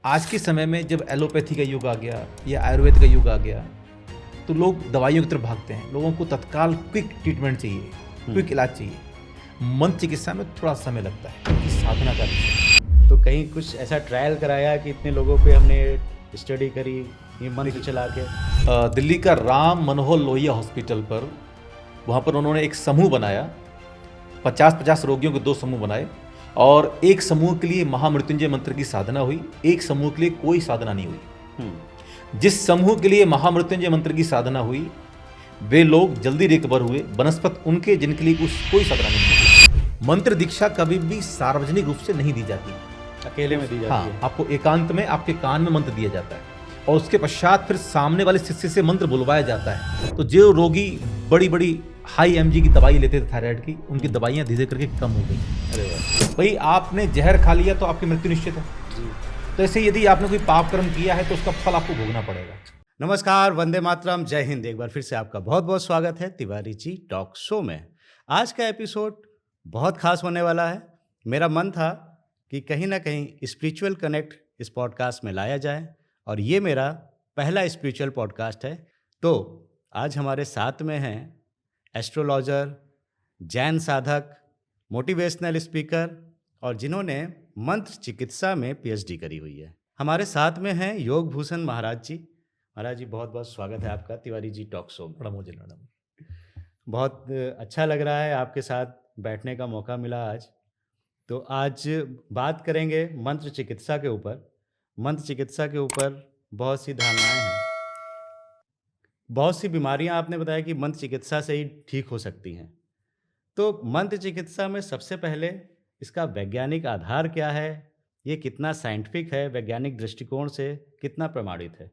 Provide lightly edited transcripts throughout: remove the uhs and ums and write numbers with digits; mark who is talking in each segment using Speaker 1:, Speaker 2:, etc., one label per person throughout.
Speaker 1: आज के समय में जब एलोपैथी का युग आ गया या आयुर्वेद का युग आ गया तो लोग दवाइयों की तरफ भागते हैं। लोगों को तत्काल क्विक ट्रीटमेंट चाहिए, क्विक इलाज चाहिए। मंत्र चिकित्सा में थोड़ा समय लगता है क्योंकि साधना का विषय है।
Speaker 2: तो कहीं कुछ ऐसा ट्रायल कराया कि इतने लोगों पे हमने स्टडी करी ये मंत्र चला के?
Speaker 1: दिल्ली का राम मनोहर लोहिया हॉस्पिटल पर वहाँ पर उन्होंने एक समूह बनाया। 50-50 रोगियों के 2 समूह बनाए और एक समूह के लिए महामृत्युंजय मंत्र की साधना हुई, एक समूह के लिए कोई साधना नहीं हुई। जिस समूह के लिए महामृत्युंजय मंत्र की साधना हुई वे लोग जल्दी रिकवर हुए, बनस्पत उनके जिनके लिए कोई साधना नहीं हुई। मंत्र दीक्षा कभी भी सार्वजनिक रूप से नहीं दी जाती,
Speaker 2: अकेले में दी जाती है।
Speaker 1: आपको एकांत में आपके कान में मंत्र दिया जाता है और उसके पश्चात फिर सामने वाले शिष्य से मंत्र बुलवाया जाता है। तो जो रोगी बड़ी बड़ी हाई एमजी की दवाई लेते थे थायराइड की, उनकी दवाइयाँ धीरे करके कम हो गई।
Speaker 2: अरे वाह!
Speaker 1: भाई आपने जहर खा लिया तो आपकी मृत्यु निश्चित है।
Speaker 2: जी।
Speaker 1: तो ऐसे यदि आपने कोई पाप कर्म किया है तो उसका फल आपको भोगना पड़ेगा।
Speaker 2: नमस्कार, वंदे मातरम, जय हिंद। एक बार फिर से आपका बहुत बहुत स्वागत है तिवारी जी टॉक शो में। आज का एपिसोड बहुत खास होने वाला है। मेरा मन था कि कहीं ना कहीं स्पिरिचुअल कनेक्ट इस पॉडकास्ट में लाया जाए और ये मेरा पहला स्पिरिचुअल पॉडकास्ट है। तो आज हमारे साथ में हैं एस्ट्रोलॉजर, जैन साधक, मोटिवेशनल स्पीकर और जिन्होंने मंत्र चिकित्सा में पीएचडी करी हुई है। हमारे साथ में हैं योग भूषण महाराज जी। महाराज जी, बहुत बहुत स्वागत है आपका तिवारी जी टॉक शो में।
Speaker 1: मैडम
Speaker 2: बहुत अच्छा लग रहा है आपके साथ बैठने का मौका मिला आज। तो आज बात करेंगे मंत्र चिकित्सा के ऊपर। मंत्र चिकित्सा के ऊपर बहुत सी धारणाएं हैं, बहुत सी बीमारियां आपने बताया कि मंत्र चिकित्सा से ही ठीक हो सकती हैं। तो मंत्र चिकित्सा में सबसे पहले इसका वैज्ञानिक आधार क्या है, ये कितना साइंटिफिक है, वैज्ञानिक दृष्टिकोण से कितना प्रमाणित है?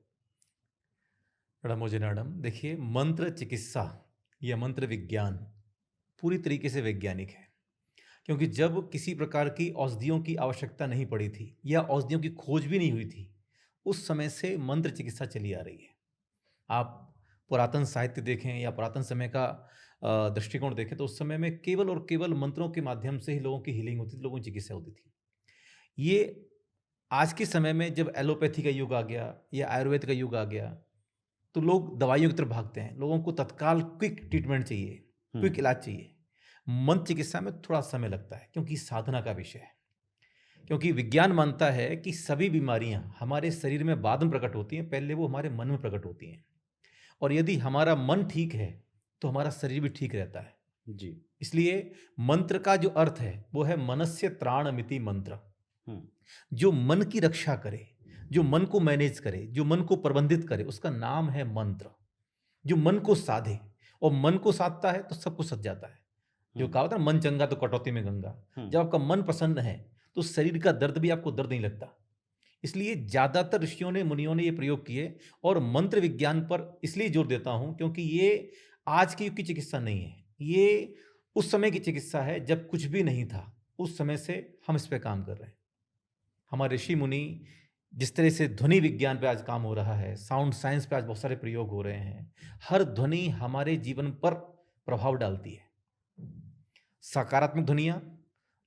Speaker 1: मैडम देखिए, मंत्र चिकित्सा या मंत्र विज्ञान पूरी तरीके से वैज्ञानिक है। क्योंकि जब किसी प्रकार की औषधियों की आवश्यकता नहीं पड़ी थी या औषधियों की खोज भी नहीं हुई थी, उस समय से मंत्र चिकित्सा चली आ रही है। आप पुरातन साहित्य देखें या पुरातन समय का दृष्टिकोण देखें तो उस समय में केवल और केवल मंत्रों के माध्यम से ही लोगों की हीलिंग होती थी, लोगों की चिकित्सा होती थी। ये आज के समय में जब एलोपैथी का युग आ गया या आयुर्वेद का युग आ गया तो लोग दवाइयों की तरफ भागते हैं। लोगों को तत्काल क्विक ट्रीटमेंट चाहिए, क्विक इलाज चाहिए। मंत्र चिकित्सा में थोड़ा समय लगता है क्योंकि साधना का विषय है। क्योंकि विज्ञान मानता है कि सभी बीमारियां हमारे शरीर में बाद में प्रकट होती हैं, पहले वो हमारे मन में प्रकट होती हैं। और यदि हमारा मन ठीक है तो हमारा शरीर भी ठीक रहता है
Speaker 2: जी।
Speaker 1: इसलिए मंत्र का जो अर्थ है वो है मनस्य त्राणमिति मंत्र। जो मन की रक्षा करे, जो मन को मैनेज करे, जो मन को प्रबंधित करे, उसका नाम है मंत्र। जो मन को साधे, और मन को साधता है तो सब कुछ सज जाता है। जो कहा होता है मन चंगा तो कटौती में गंगा। जब आपका मन प्रसन्न है तो शरीर का दर्द भी आपको दर्द नहीं लगता। इसलिए ज्यादातर ऋषियों ने, मुनियों ने ये प्रयोग किए। और मंत्र विज्ञान पर इसलिए जोर देता हूं क्योंकि ये आज के युग की चिकित्सा नहीं है, ये उस समय की चिकित्सा है जब कुछ भी नहीं था। उस समय से हम इस पे काम कर रहे हैं। हमारे ऋषि मुनि जिस तरह से ध्वनि विज्ञान पे आज काम हो रहा है, साउंड साइंस पे आज बहुत सारे प्रयोग हो रहे हैं। हर ध्वनि हमारे जीवन पर प्रभाव डालती है। सकारात्मक ध्वनियाँ,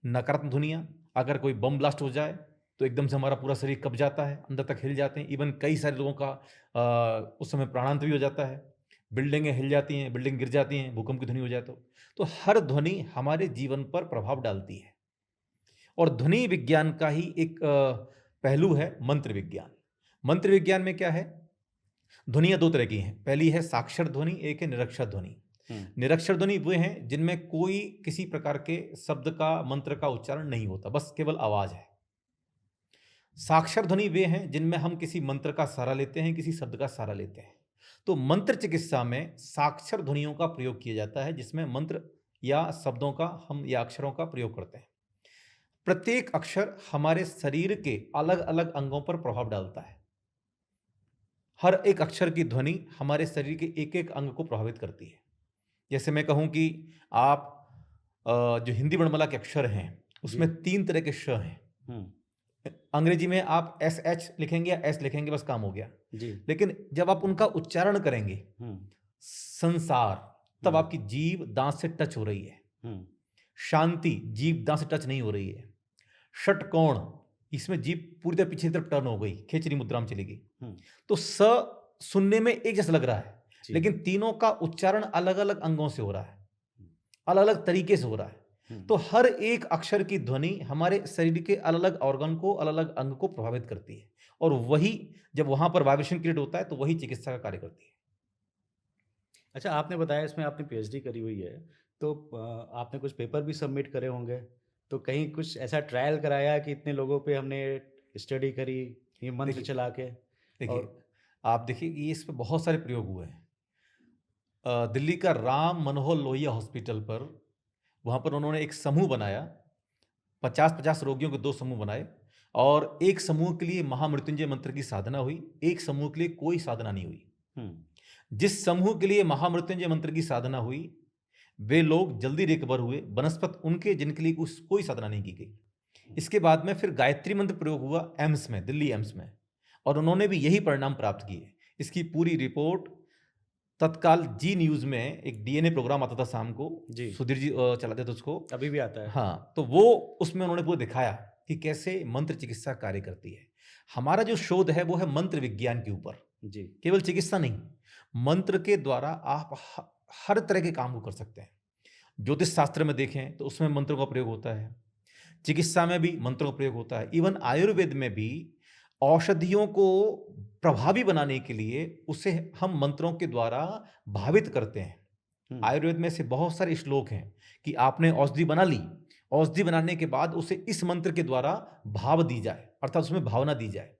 Speaker 1: नकारात्मक ध्वनियाँ। अगर कोई बम ब्लास्ट हो जाए तो एकदम से हमारा पूरा शरीर कब जाता है, अंदर तक हिल जाते हैं। इवन कई सारे लोगों का उस समय प्राणांत भी हो जाता है। बिल्डिंगें हिल जाती हैं, बिल्डिंग गिर जाती हैं, भूकंप की ध्वनि हो जाए तो हर ध्वनि हमारे जीवन पर प्रभाव डालती है। और ध्वनि विज्ञान का ही एक पहलू है मंत्र विज्ञान। मंत्र विज्ञान में क्या है, ध्वनियां 2 तरह की हैं। पहली है साक्षर ध्वनि, एक है निरक्षर ध्वनि। निरक्षर ध्वनि वे हैं जिनमें कोई किसी प्रकार के शब्द का, मंत्र का उच्चारण नहीं होता, बस केवल आवाज है। साक्षर ध्वनि वे हैं जिनमें हम किसी मंत्र का सहारा लेते हैं, किसी शब्द का सहारा लेते हैं। तो मंत्र चिकित्सा में साक्षर ध्वनियों का प्रयोग किया जाता है, जिसमें मंत्र या शब्दों का हम या अक्षरों का प्रयोग करते हैं। प्रत्येक अक्षर हमारे शरीर के अलग अलग अंगों पर प्रभाव डालता है। हर एक अक्षर की ध्वनि हमारे शरीर के एक एक अंग को प्रभावित करती है। जैसे मैं कहूं कि आप जो हिंदी वर्णमाला के अक्षर हैं उसमें 3 तरह के श हैं। अंग्रेजी में आप SH लिखेंगे या S लिखेंगे, बस काम हो गया
Speaker 2: जी।
Speaker 1: लेकिन जब आप उनका उच्चारण करेंगे संसार, तब आपकी जीभ दांत से टच हो रही है। शांति, जीभ दांत से टच नहीं हो रही है। षटकोण, इसमें जीभ पूरी तरह पीछे की तरफ टर्न हो गई, खेचरी मुद्रा में चली गई।
Speaker 2: हम्म,
Speaker 1: तो स सुनने में एक जैसा लग रहा है,
Speaker 2: जी,
Speaker 1: लेकिन तीनों का उच्चारण अलग अलग अंगों से हो रहा है, अलग अलग तरीके से हो रहा है। तो हर एक अक्षर की ध्वनि हमारे शरीर के अलग अलग ऑर्गन को, अलग अलग अंग को प्रभावित करती है, और वही जब वहां पर वाइब्रेशन क्रिएट होता है तो वही चिकित्सा का कार्य करती है।
Speaker 2: अच्छा, आपने बताया इसमें आपने पीएचडी करी हुई है, तो आपने कुछ पेपर भी सबमिट करे होंगे, तो कहीं कुछ ऐसा ट्रायल कराया कि इतने लोगों पे हमने स्टडी करी ये मंत्र
Speaker 1: देखिए
Speaker 2: चला के?
Speaker 1: देखिए
Speaker 2: और
Speaker 1: आप देखिए कि इस पे बहुत सारे प्रयोग हुए हैं। दिल्ली का राम मनोहर लोहिया हॉस्पिटल पर, वहाँ पर उन्होंने एक समूह बनाया, 50-50 रोगियों के 2 समूह बनाए, और एक समूह के लिए महामृत्युंजय मंत्र की साधना हुई, एक समूह के लिए कोई साधना नहीं हुई। जिस समूह के लिए महामृत्युंजय मंत्र की साधना हुई, वे लोग जल्दी रिकवर हुए बनस्पत उनके जिनके लिए कोई साधना नहीं की गई। इसके बाद में फिर गायत्री मंत्र प्रयोग हुआ एम्स में, दिल्ली एम्स में, और उन्होंने भी यही परिणाम प्राप्त किए। इसकी पूरी रिपोर्ट तत्काल जी न्यूज़ में एक डीएनए प्रोग्राम आता था शाम को,
Speaker 2: जी,
Speaker 1: सुधीर जी चलाते थे उसको।
Speaker 2: अभी भी आता है।
Speaker 1: हाँ, तो वो उसमें उन्होंने पूरा दिखाया कि कैसे मंत्र चिकित्सा कार्य करती है। हमारा जो शोध है वो है मंत्र विज्ञान के ऊपर,
Speaker 2: जी,
Speaker 1: केवल चिकित्सा नहीं। मंत्र के द्वारा आप हर तरह के काम को कर सकते हैं। ज्योतिष शास्त्र में देखें तो उसमें मंत्रों का प्रयोग होता है, चिकित्सा में भी मंत्रों का प्रयोग होता है, इवन आयुर्वेद में भी औषधियों को प्रभावी बनाने के लिए उसे हम मंत्रों के द्वारा भावित करते हैं। आयुर्वेद में से बहुत सारे श्लोक हैं कि आपने औषधि बना ली, औषधि बनाने के बाद उसे इस मंत्र के द्वारा भाव दी जाए, अर्थात उसमें भावना दी जाए।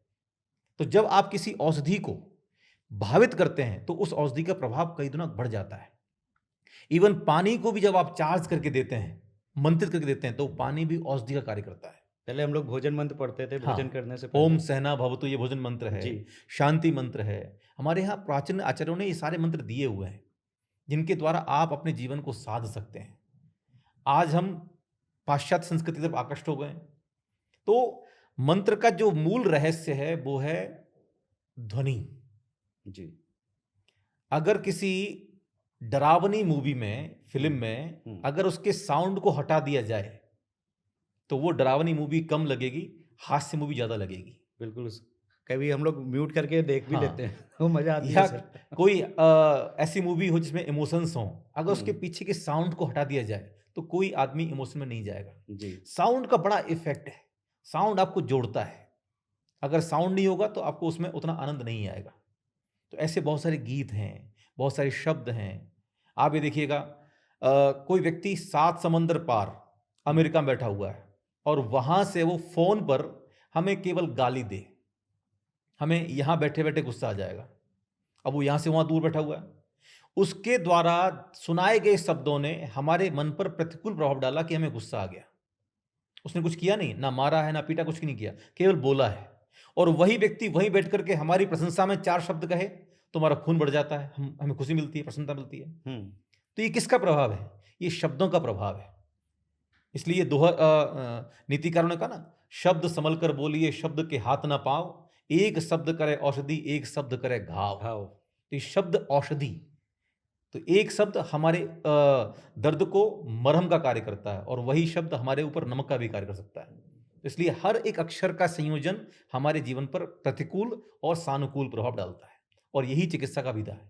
Speaker 1: तो जब आप किसी औषधि को भावित करते हैं तो उस औषधि का प्रभाव कई गुना बढ़ जाता है। इवन पानी को भी जब आप चार्ज करके देते हैं, मंत्रित करके देते हैं, तो पानी भी औषधि का कार्य करता है।
Speaker 2: पहले हम लोग भोजन मंत्र पढ़ते थे
Speaker 1: हाँ,
Speaker 2: भोजन करने से
Speaker 1: ओम
Speaker 2: पहले।
Speaker 1: सहना भवतु ये भोजन मंत्र है,
Speaker 2: जी,
Speaker 1: शांति मंत्र है। हमारे यहाँ प्राचीन आचार्यों ने ये सारे मंत्र दिए हुए हैं जिनके द्वारा आप अपने जीवन को साध सकते हैं। आज हम पाश्चात्य संस्कृति की तरफ आकृष्ट हो गए हैं। तो मंत्र का जो मूल रहस्य है वो है ध्वनि।
Speaker 2: जी,
Speaker 1: अगर किसी डरावनी मूवी में, फिल्म में अगर उसके साउंड को हटा दिया जाए तो वो डरावनी मूवी कम लगेगी, हास्य मूवी ज्यादा लगेगी।
Speaker 2: बिल्कुल। कभी हम लोग म्यूट करके देख भी
Speaker 1: हाँ,
Speaker 2: लेते हैं तो मजा आती है
Speaker 1: या
Speaker 2: सर।
Speaker 1: कोई ऐसी मूवी हो जिसमें इमोशंस हों, अगर उसके पीछे के साउंड को हटा दिया जाए तो कोई आदमी इमोशन में नहीं जाएगा।
Speaker 2: जी,
Speaker 1: साउंड का बड़ा इफेक्ट है, साउंड आपको जोड़ता है। अगर साउंड नहीं होगा तो आपको उसमें उतना आनंद नहीं आएगा। तो ऐसे बहुत सारे गीत हैं, बहुत सारे शब्द हैं। आप ये देखिएगा, कोई व्यक्ति 7 समंदर पार अमेरिका में बैठा हुआ है और वहां से वो फोन पर हमें केवल गाली दे, हमें यहां बैठे बैठे गुस्सा आ जाएगा। अब वो यहां से वहां दूर बैठा हुआ है, उसके द्वारा सुनाए गए शब्दों ने हमारे मन पर प्रतिकूल प्रभाव डाला कि हमें गुस्सा आ गया। उसने कुछ किया नहीं, ना मारा है ना पीटा, कुछ नहीं किया, केवल बोला है। और वही व्यक्ति वहीं बैठ करके हमारी प्रशंसा में 4 शब्द कहे तो हमारा खून बढ़ जाता है, हमें खुशी मिलती है, प्रसन्नता मिलती है। तो ये किसका प्रभाव है? ये शब्दों का प्रभाव है। इसलिए नीतिकारों ने कहा ना, शब्द संभल कर बोलिए, शब्द के हाथ ना पाओ, एक शब्द करे औषधि, एक शब्द करे घाव। तो ये शब्द औषधि, तो एक शब्द हमारे दर्द को मरहम का कार्य करता है और वही शब्द हमारे ऊपर नमक का भी कार्य कर सकता है। इसलिए हर एक अक्षर का संयोजन हमारे जीवन पर प्रतिकूल और सानुकूल प्रभाव डालता है, और यही चिकित्सा का विधा है।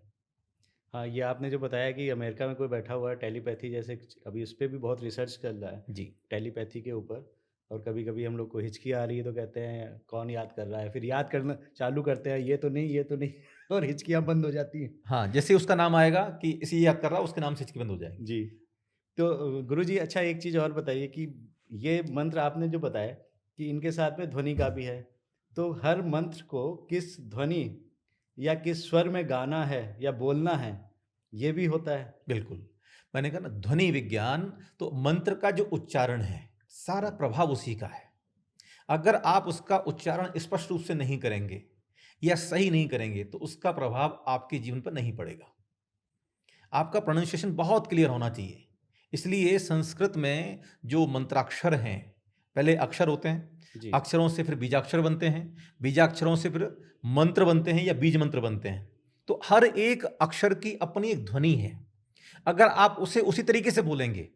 Speaker 2: हाँ, ये आपने जो बताया कि अमेरिका में कोई बैठा हुआ है टेलीपैथी जैसे, अभी उस पर भी बहुत रिसर्च चल रहा है
Speaker 1: जी,
Speaker 2: टेलीपैथी के ऊपर। और कभी कभी हम लोग को हिचकी आ रही है तो कहते हैं कौन याद कर रहा है, फिर याद करना चालू करते हैं, ये तो नहीं ये तो नहीं और हिचकियाँ बंद हो जाती हैं।
Speaker 1: हाँ, जैसे उसका नाम आएगा कि इसे याद कर रहा, उसके नाम से हिचकी बंद हो जाएगी।
Speaker 2: जी, तो गुरुजी अच्छा एक चीज़ और बताइए कि ये मंत्र आपने जो बताया कि इनके साथ में ध्वनि का भी है, तो हर मंत्र को किस ध्वनि या किस स्वर में गाना है या बोलना है, ये भी होता है?
Speaker 1: बिल्कुल, मैंने कहा ना, ध्वनि विज्ञान, तो मंत्र का जो उच्चारण है सारा प्रभाव उसी का है। अगर आप उसका उच्चारण स्पष्ट रूप से नहीं करेंगे या सही नहीं करेंगे तो उसका प्रभाव आपके जीवन पर नहीं पड़ेगा। आपका प्रोनाउंसिएशन बहुत क्लियर होना चाहिए। इसलिए संस्कृत में जो मंत्राक्षर हैं, पहले अक्षर होते हैं,
Speaker 2: जी,
Speaker 1: अक्षरों से फिर बीजाक्षर बनते हैं, बीजाक्षरों से फिर मंत्र बनते हैं या बीज मंत्र बनते हैं। तो हर एक अक्षर की अपनी एक ध्वनि है। अगर आप उसे उसी तरीके से बोलेंगे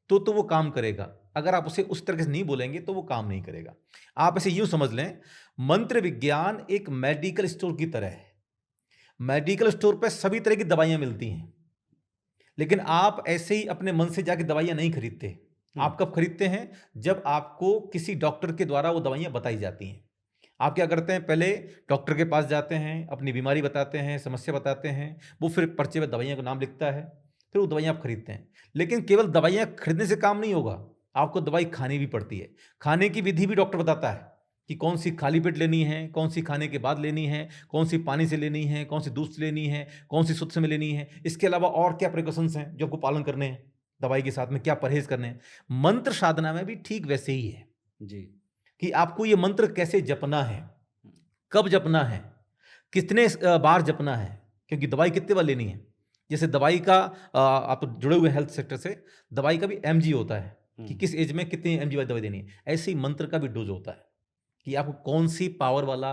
Speaker 1: तो वो काम करेगा। अगर आप उसे उस तरीके से नहीं बोलेंगे तो वो काम नहीं करेगा। आप इसे यूं समझ लें, मंत्र विज्ञान एक मेडिकल स्टोर की तरह है। मेडिकल स्टोर पे सभी तरह की दवाइयां मिलती हैं, लेकिन आप ऐसे ही अपने मन से जाके दवाइयां नहीं खरीदते। आप कब खरीदते हैं? जब आपको किसी डॉक्टर के द्वारा वो दवाइयां बताई जाती हैं। आप क्या करते हैं? पहले डॉक्टर के पास जाते हैं, अपनी बीमारी बताते हैं, समस्या बताते हैं, वो फिर पर्चे में दवाइयां का नाम लिखता है, फिर वो दवाइयां आप खरीदते हैं। लेकिन केवल दवाइयां खरीदने से काम नहीं होगा, आपको दवाई खानी भी पड़ती है। खाने की विधि भी डॉक्टर बताता है कि कौन सी खाली पेट लेनी है, कौन सी खाने के बाद लेनी है, कौन सी पानी से लेनी है, कौन सी दूध से लेनी है, कौन सी शुद्ध से में लेनी है। इसके अलावा और क्या प्रिकॉशंस हैं जो आपको पालन करने हैं, दवाई के साथ में क्या परहेज करने हैं। मंत्र साधना में भी ठीक वैसे ही है
Speaker 2: जी।
Speaker 1: कि आपको ये मंत्र कैसे जपना है, कब जपना है, कितने बार जपना है, क्योंकि दवाई कितने बार लेनी है। जैसे दवाई का आप जुड़े हुए हेल्थ सेक्टर से, दवाई का भी एमजी होता है कि किस एज में कितनी एमजी वाली दवाई देनी है। ऐसे ही मंत्र का भी डोज होता है कि आपको कौन सी पावर वाला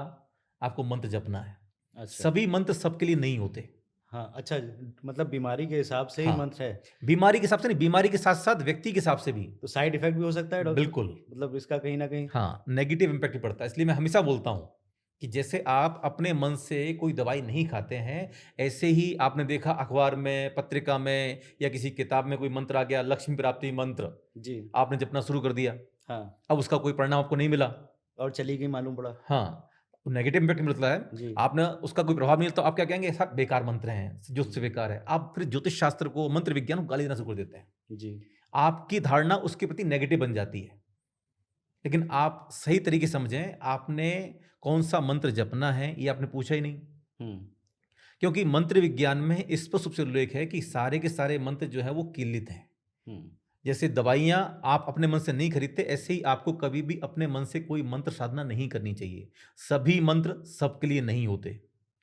Speaker 1: आपको मंत्र जपना है।
Speaker 2: अच्छा।
Speaker 1: सभी मंत्र सबके लिए नहीं होते।
Speaker 2: हाँ, अच्छा, मतलब बीमारी के हिसाब से ही
Speaker 1: हाँ,
Speaker 2: मंत्र है।
Speaker 1: बीमारी के हिसाब से नहीं, बीमारी के साथ साथ व्यक्ति के हिसाब से भी।
Speaker 2: तो साइड इफेक्ट भी हो सकता है डॉक्टर?
Speaker 1: बिल्कुल।
Speaker 2: मतलब इसका कहीं ना कहीं।
Speaker 1: हाँ, नेगेटिव इम्पैक्ट भी पड़ता है। इसलिए मैं हमेशा बोलता हूँ कि जैसे आप अपने मन से कोई दवाई नहीं खाते हैं, ऐसे ही आपने देखा अखबार में, पत्रिका में या किसी किताब में कोई मंत्र आ गया, लक्ष्मी प्राप्ति मंत्र,
Speaker 2: जी।
Speaker 1: आपने जपना शुरू कर दिया।
Speaker 2: हाँ,
Speaker 1: अब उसका कोई परिणाम आपको नहीं मिला
Speaker 2: और चली गई मालूम पड़ा।
Speaker 1: हाँ, नेगेटिव इम्पैक्ट मिलता है।
Speaker 2: जी।
Speaker 1: आपने उसका कोई प्रभाव नहीं, तो आप क्या कहेंगे? सब बेकार मंत्र हैं, ज्योतिष से बेकार है। आप फिर ज्योतिष शास्त्र को, मंत्र विज्ञान को गाली देना शुरू कर देते हैं।
Speaker 2: जी।
Speaker 1: आपकी धारणा उसके प्रति नेगेटिव बन जाती है। लेकिन आप सही तरीके से समझें, आपने कौन सा मंत्र जपना है ये आपने पूछा ही नहीं। क्योंकि मंत्र विज्ञान में स्पष्ट रूप से उल्लेख है कि सारे के सारे मंत्र जो है वो कीलित हैं। जैसे दवाइयां आप अपने मन से नहीं खरीदते, ऐसे ही आपको कभी भी अपने मन से कोई मंत्र साधना नहीं करनी चाहिए। सभी मंत्र सबके लिए नहीं होते,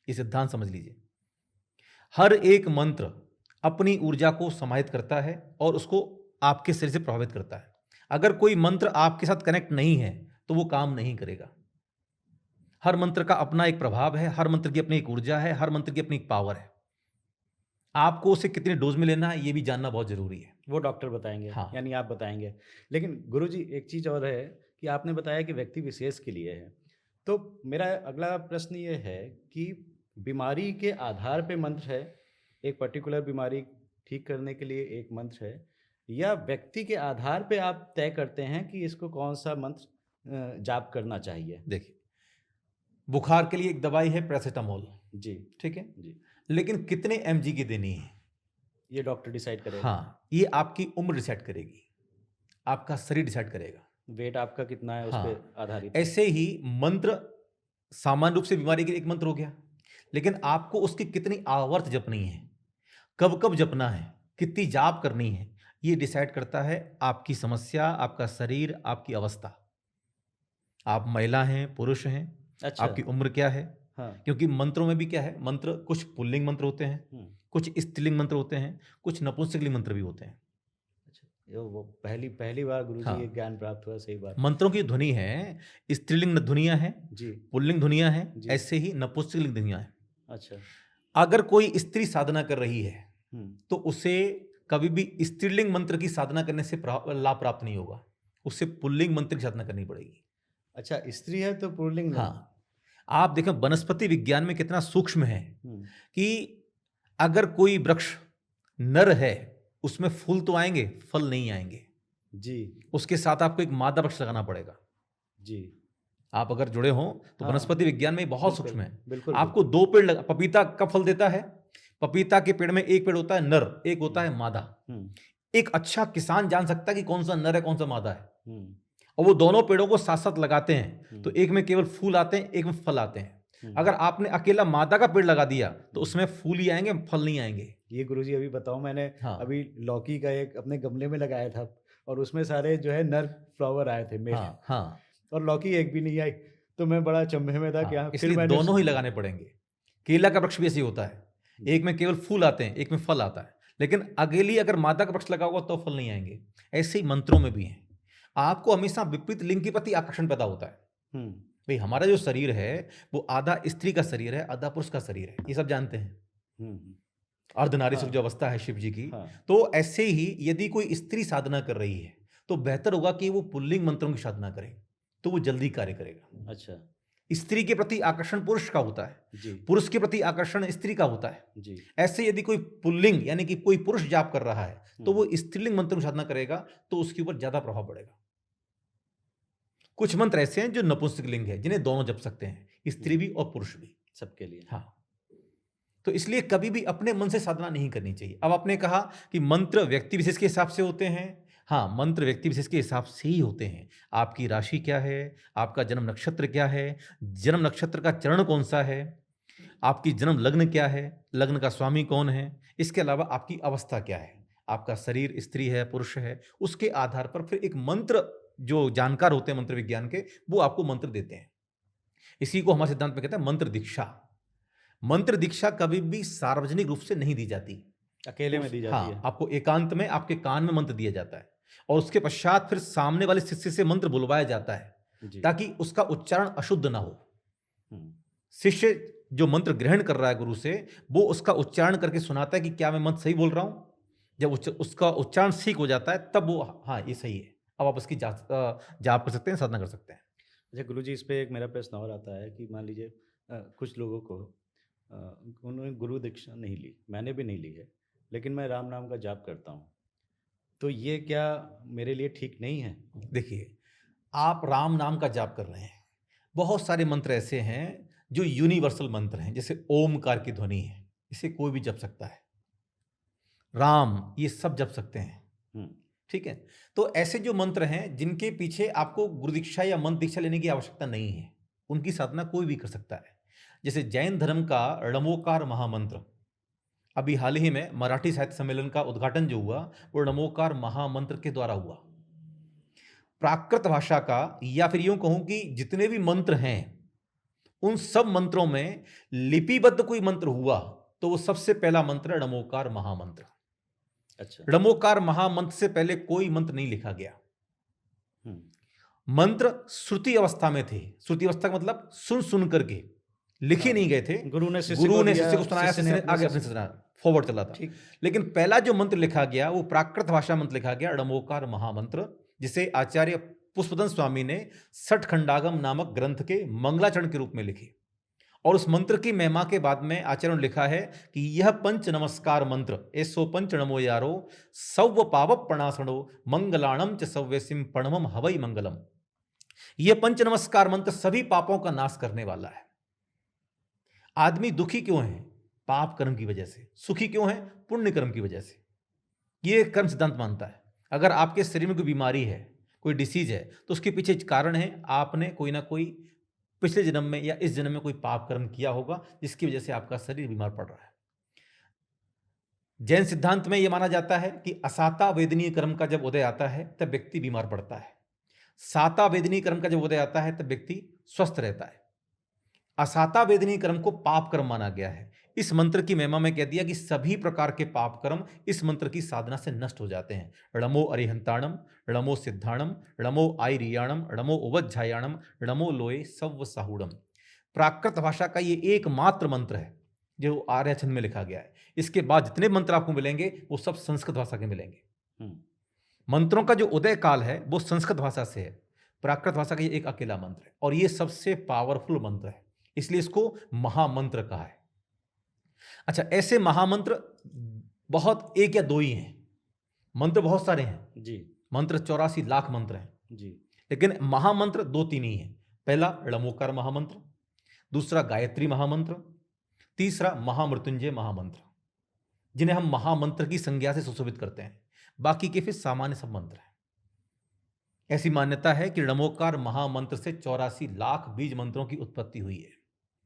Speaker 1: ये सिद्धांत समझ लीजिए। हर एक मंत्र अपनी ऊर्जा को समाहित करता है और उसको आपके शरीर से प्रभावित करता है। अगर कोई मंत्र आपके साथ कनेक्ट नहीं है तो वो काम नहीं करेगा। हर मंत्र का अपना एक प्रभाव है, हर मंत्र की अपनी एक ऊर्जा है, हर मंत्र की अपनी एक पावर है। आपको उसे कितने डोज में लेना है ये भी जानना बहुत जरूरी है।
Speaker 2: वो डॉक्टर बताएंगे।
Speaker 1: हाँ।
Speaker 2: यानी आप बताएंगे। लेकिन गुरुजी, एक चीज़ और है कि आपने बताया कि व्यक्ति विशेष के लिए है, तो मेरा अगला प्रश्न ये है कि बीमारी के आधार पे मंत्र है, एक पर्टिकुलर बीमारी ठीक करने के लिए एक मंत्र है, या व्यक्ति के आधार पे आप तय करते हैं कि इसको कौन सा मंत्र जाप करना चाहिए?
Speaker 1: देखिए, बुखार के लिए एक दवाई है पैरासिटामोल,
Speaker 2: जी।
Speaker 1: ठीक है
Speaker 2: जी।
Speaker 1: लेकिन कितने एमजी की देनी है
Speaker 2: ये डॉक्टर डिसाइड करेगा।
Speaker 1: हाँ, ये आपकी उम्र डिसाइड करेगी, आपका शरीर डिसाइड करेगा।
Speaker 2: वेट आपका कितना है उस
Speaker 1: हाँ,
Speaker 2: पर आधारित है।
Speaker 1: ऐसे ही मंत्र सामान्य रूप से बीमारी के लिए एक मंत्र हो गया, लेकिन आपको उसकी कितनी आवर्त जपनी है, कब कब जपना है, कितनी जाप करनी है, ये डिसाइड करता है आपकी समस्या, आपका शरीर, आपकी अवस्था। आप महिला हैं, पुरुष हैं,
Speaker 2: अच्छा।
Speaker 1: आपकी उम्र क्या है।
Speaker 2: हाँ।
Speaker 1: क्योंकि मंत्रों में भी क्या है, मंत्र कुछ पुल्लिंग मंत्र होते हैं, कुछ स्त्रीलिंग मंत्र होते हैं, कुछ नपुंसकलिंग मंत्र भी होते हैं।
Speaker 2: अच्छा, वो पहली बार गुरुजी
Speaker 1: हाँ।
Speaker 2: ये ज्ञान प्राप्त हुआ। सही बात।
Speaker 1: मंत्रों की ध्वनि है, स्त्रीलिंग ध्वनियां हैं,
Speaker 2: जी।
Speaker 1: पुल्लिंग ध्वनियां हैं,
Speaker 2: जी।
Speaker 1: ऐसे ही नपुंसकलिंग ध्वनियां हैं।
Speaker 2: अच्छा।
Speaker 1: अगर कोई स्त्री साधना कर रही है तो उसे कभी भी स्त्रीलिंग मंत्र की साधना करने से लाभ प्राप्त नहीं होगा, उससे पुल्लिंग मंत्र की साधना करनी पड़ेगी।
Speaker 2: अच्छा, स्त्री है तो पुल्लिंग में।
Speaker 1: हाँ, आप देखें वनस्पति विज्ञान में कितना सूक्ष्म है कि अगर कोई वृक्ष नर है उसमें फूल तो आएंगे, फल नहीं आएंगे
Speaker 2: जी।
Speaker 1: उसके साथ आपको एक मादा वृक्ष लगाना पड़ेगा।
Speaker 2: जी।
Speaker 1: आप अगर जुड़े हो तो
Speaker 2: हाँ।
Speaker 1: वनस्पति विज्ञान में बहुत
Speaker 2: बिल्कुल,
Speaker 1: सूक्ष्म है।
Speaker 2: बिल्कुल।
Speaker 1: आपको दो पेड़ पपीता कब फल देता है? पपीता के पेड़ में एक पेड़ होता है नर, एक होता है मादा। एक अच्छा किसान जान सकता है कि कौन सा नर है कौन सा मादा है, और वो दोनों पेड़ों को साथ साथ लगाते हैं तो एक में केवल फूल आते हैं, एक में फल आते हैं। अगर आपने अकेला मादा का पेड़ लगा दिया तो उसमें फूल ही आएंगे, फल नहीं आएंगे।
Speaker 2: ये गुरुजी अभी बताओ, मैंने
Speaker 1: हाँ।
Speaker 2: अभी लौकी का एक अपने गमले में लगाया था और उसमें सारे जो है नर फ्लावर आए थे मेरे।
Speaker 1: हाँ, हाँ।
Speaker 2: और लौकी एक भी नहीं आई, तो मैं बड़ा चंभे में था।
Speaker 1: हाँ,
Speaker 2: क्या
Speaker 1: इसलिए दोनों ही लगाने पड़ेंगे। केला का वृक्ष भी ऐसे होता है, एक में केवल फूल आते हैं, एक में फल आता है, लेकिन अकेली अगर मादा का वृक्ष लगा हुआ तो फल नहीं आएंगे। ऐसे ही मंत्रों में भी है, आपको हमेशा विपरीत लिंग के प्रति आकर्षण पैदा होता है। भाई हमारा जो शरीर है वो आधा स्त्री का शरीर है, आधा पुरुष का शरीर है, ये सब जानते हैं। अर्धनारीश्वर जो अवस्था है शिव जी की। तो ऐसे ही यदि कोई स्त्री साधना कर रही है तो बेहतर होगा कि वो पुल्लिंग मंत्रों की साधना करें, तो वो जल्दी कार्य करेगा।
Speaker 2: अच्छा।
Speaker 1: स्त्री के प्रति आकर्षण पुरुष का होता है,
Speaker 2: जी।
Speaker 1: पुरुष के प्रति आकर्षण स्त्री का होता है।
Speaker 2: जी।
Speaker 1: ऐसे यदि कोई पुल्लिंग यानी कि कोई पुरुष जाप कर रहा है तो वो स्त्रीलिंग मंत्र की साधना करेगा तो उसके ऊपर ज्यादा प्रभाव पड़ेगा। कुछ मंत्र ऐसे हैं जो नपुंसक लिंग है, जिन्हें दोनों जप सकते हैं, स्त्री भी और पुरुष भी,
Speaker 2: सबके लिए।
Speaker 1: हाँ। तो इसलिए कभी भी अपने मन से साधना नहीं करनी चाहिए। अब आपने कहा कि मंत्र व्यक्ति विशेष के हिसाब से होते हैं। हाँ, मंत्र व्यक्ति विशेष के हिसाब से ही होते हैं। आपकी राशि क्या है, आपका जन्म नक्षत्र क्या है, जन्म नक्षत्र का चरण कौन सा है, आपकी जन्म लग्न क्या है, लग्न का स्वामी कौन है, इसके अलावा आपकी अवस्था क्या है, आपका शरीर स्त्री है पुरुष है, उसके आधार पर फिर एक मंत्र, जो जानकार होते हैं मंत्र विज्ञान के, वो आपको मंत्र देते हैं। इसी को हमारे सिद्धांत में कहते हैं मंत्र दीक्षा। मंत्र दीक्षा कभी भी सार्वजनिक रूप से नहीं दी जाती,
Speaker 2: अकेले में दी जाती है।
Speaker 1: आपको एकांत में आपके कान में मंत्र दिया जाता है और उसके पश्चात फिर सामने वाले शिष्य से मंत्र बुलवाया जाता है ताकि उसका उच्चारण अशुद्ध ना हो। शिष्य जो मंत्र ग्रहण कर रहा है गुरु से, वो उसका उच्चारण करके सुनाता है कि क्या मैं मंत्र सही बोल रहा हूं। जब उसका उच्चारण ठीक हो जाता है तब वो हाँ ये सही है, अब आप उसकी जाप कर सकते हैं, साधना कर सकते हैं।
Speaker 2: अच्छा गुरु जी, इस पे एक मेरा प्रश्न और आता है कि मान लीजिए कुछ लोगों को उन्होंने गुरु दीक्षा नहीं ली, मैंने भी नहीं ली है, लेकिन मैं राम नाम का जाप करता हूँ, तो ये क्या मेरे लिए ठीक नहीं है?
Speaker 1: देखिए, आप राम नाम का जाप कर रहे हैं, बहुत सारे मंत्र ऐसे हैं जो यूनिवर्सल मंत्र हैं, जैसे ओमकार की ध्वनि है, इसे कोई भी जप सकता है, राम, ये सब जप सकते हैं, ठीक है। तो ऐसे जो मंत्र हैं जिनके पीछे आपको गुरु दीक्षा या मंत्र दीक्षा लेने की आवश्यकता नहीं है, उनकी साधना कोई भी कर सकता है। जैसे जैन धर्म का णमोकार महामंत्र, अभी हाल ही में मराठी साहित्य सम्मेलन का उद्घाटन जो हुआ वो णमोकार महामंत्र के द्वारा हुआ। प्राकृत भाषा का, या फिर यूं कहूं कि जितने भी मंत्र हैं उन सब मंत्रों में लिपिबद्ध कोई मंत्र हुआ तो वो सबसे पहला मंत्र है णमोकार महामंत्र।
Speaker 2: अच्छा।
Speaker 1: णमोकार महामंत्र से पहले कोई मंत्र नहीं लिखा गया। मंत्र श्रुति अवस्था में थे, श्रुति अवस्था का मतलब सुन सुन करके लिखे नहीं गए थे,
Speaker 2: गुरु ने शिष्य
Speaker 1: को सुनाया, शिष्य ने आगे अपने से सुनाया, फॉरवर्ड चला था। लेकिन पहला जो मंत्र लिखा गया वो प्राकृत भाषा मंत्र लिखा गया, णमोकार महामंत्र, जिसे आचार्य पुष्पदंत स्वामी ने सठ खंडागम नामक ग्रंथ के मंगलाचरण के रूप में लिखे। और उस मंत्र की महिमा के बाद में आचार्यों ने लिखा है कि यह पंच नमस्कार मंत्र ऐसो पंच नमो यारो सव्व पावप प्रणासणो मंगलाणम च सव्यसिम प्रणमम हवई मंगलम। यह पंच नमस्कार मंत्र सभी पापों का नाश करने वाला है। आदमी दुखी क्यों है? पाप कर्म की वजह से। सुखी क्यों है? पुण्य कर्म की वजह से। यह कर्म सिद्धांत मानता है। अगर आपके शरीर में कोई बीमारी है, कोई डिसीज है, तो उसके पीछे कारण है आपने कोई ना कोई पिछले जन्म में या इस जन्म में कोई पाप कर्म किया होगा जिसकी वजह से आपका शरीर बीमार पड़ रहा है। जैन सिद्धांत में यह माना जाता है कि असाता वेदनीय कर्म का जब उदय आता है तब व्यक्ति बीमार पड़ता है, साता वेदनीय कर्म का जब उदय आता है तब व्यक्ति स्वस्थ रहता है। असाता वेदनीय कर्म को पाप कर्म माना गया है। इस मंत्र की महिमा में कह दिया कि सभी प्रकार के पाप कर्म इस मंत्र की साधना से नष्ट हो जाते हैं। णमो अरिहंताणम, णमो सिद्धाणम, णमो आईरियाणम, णमो उवज्झायाणम, णमो लोए सव्व साहुड़म। प्राकृत भाषा का ये एकमात्र मंत्र है जो आर्य छंद में लिखा गया है। इसके बाद जितने मंत्र आपको मिलेंगे वो सब संस्कृत भाषा के मिलेंगे। मंत्रों का जो उदय काल है वो संस्कृत भाषा से है, प्राकृत भाषा का ये एक अकेला मंत्र है और ये सबसे पावरफुल मंत्र है, इसलिए इसको महामंत्र कहा है। अच्छा, ऐसे महामंत्र बहुत एक या दो ही हैं, मंत्र बहुत सारे हैं जी। मंत्र 84 लाख मंत्र हैं जी, लेकिन महामंत्र 2-3 ही हैं। पहला णमोकार महामंत्र, दूसरा गायत्री महामंत्र, तीसरा महामृत्युंजय महामंत्र, जिन्हें हम महामंत्र की संज्ञा से सुशोभित करते हैं। बाकी के फिर सामान्य सब मंत्र हैं। ऐसी मान्यता है कि णमोकार महामंत्र से 84 लाख बीज मंत्रों की उत्पत्ति हुई है।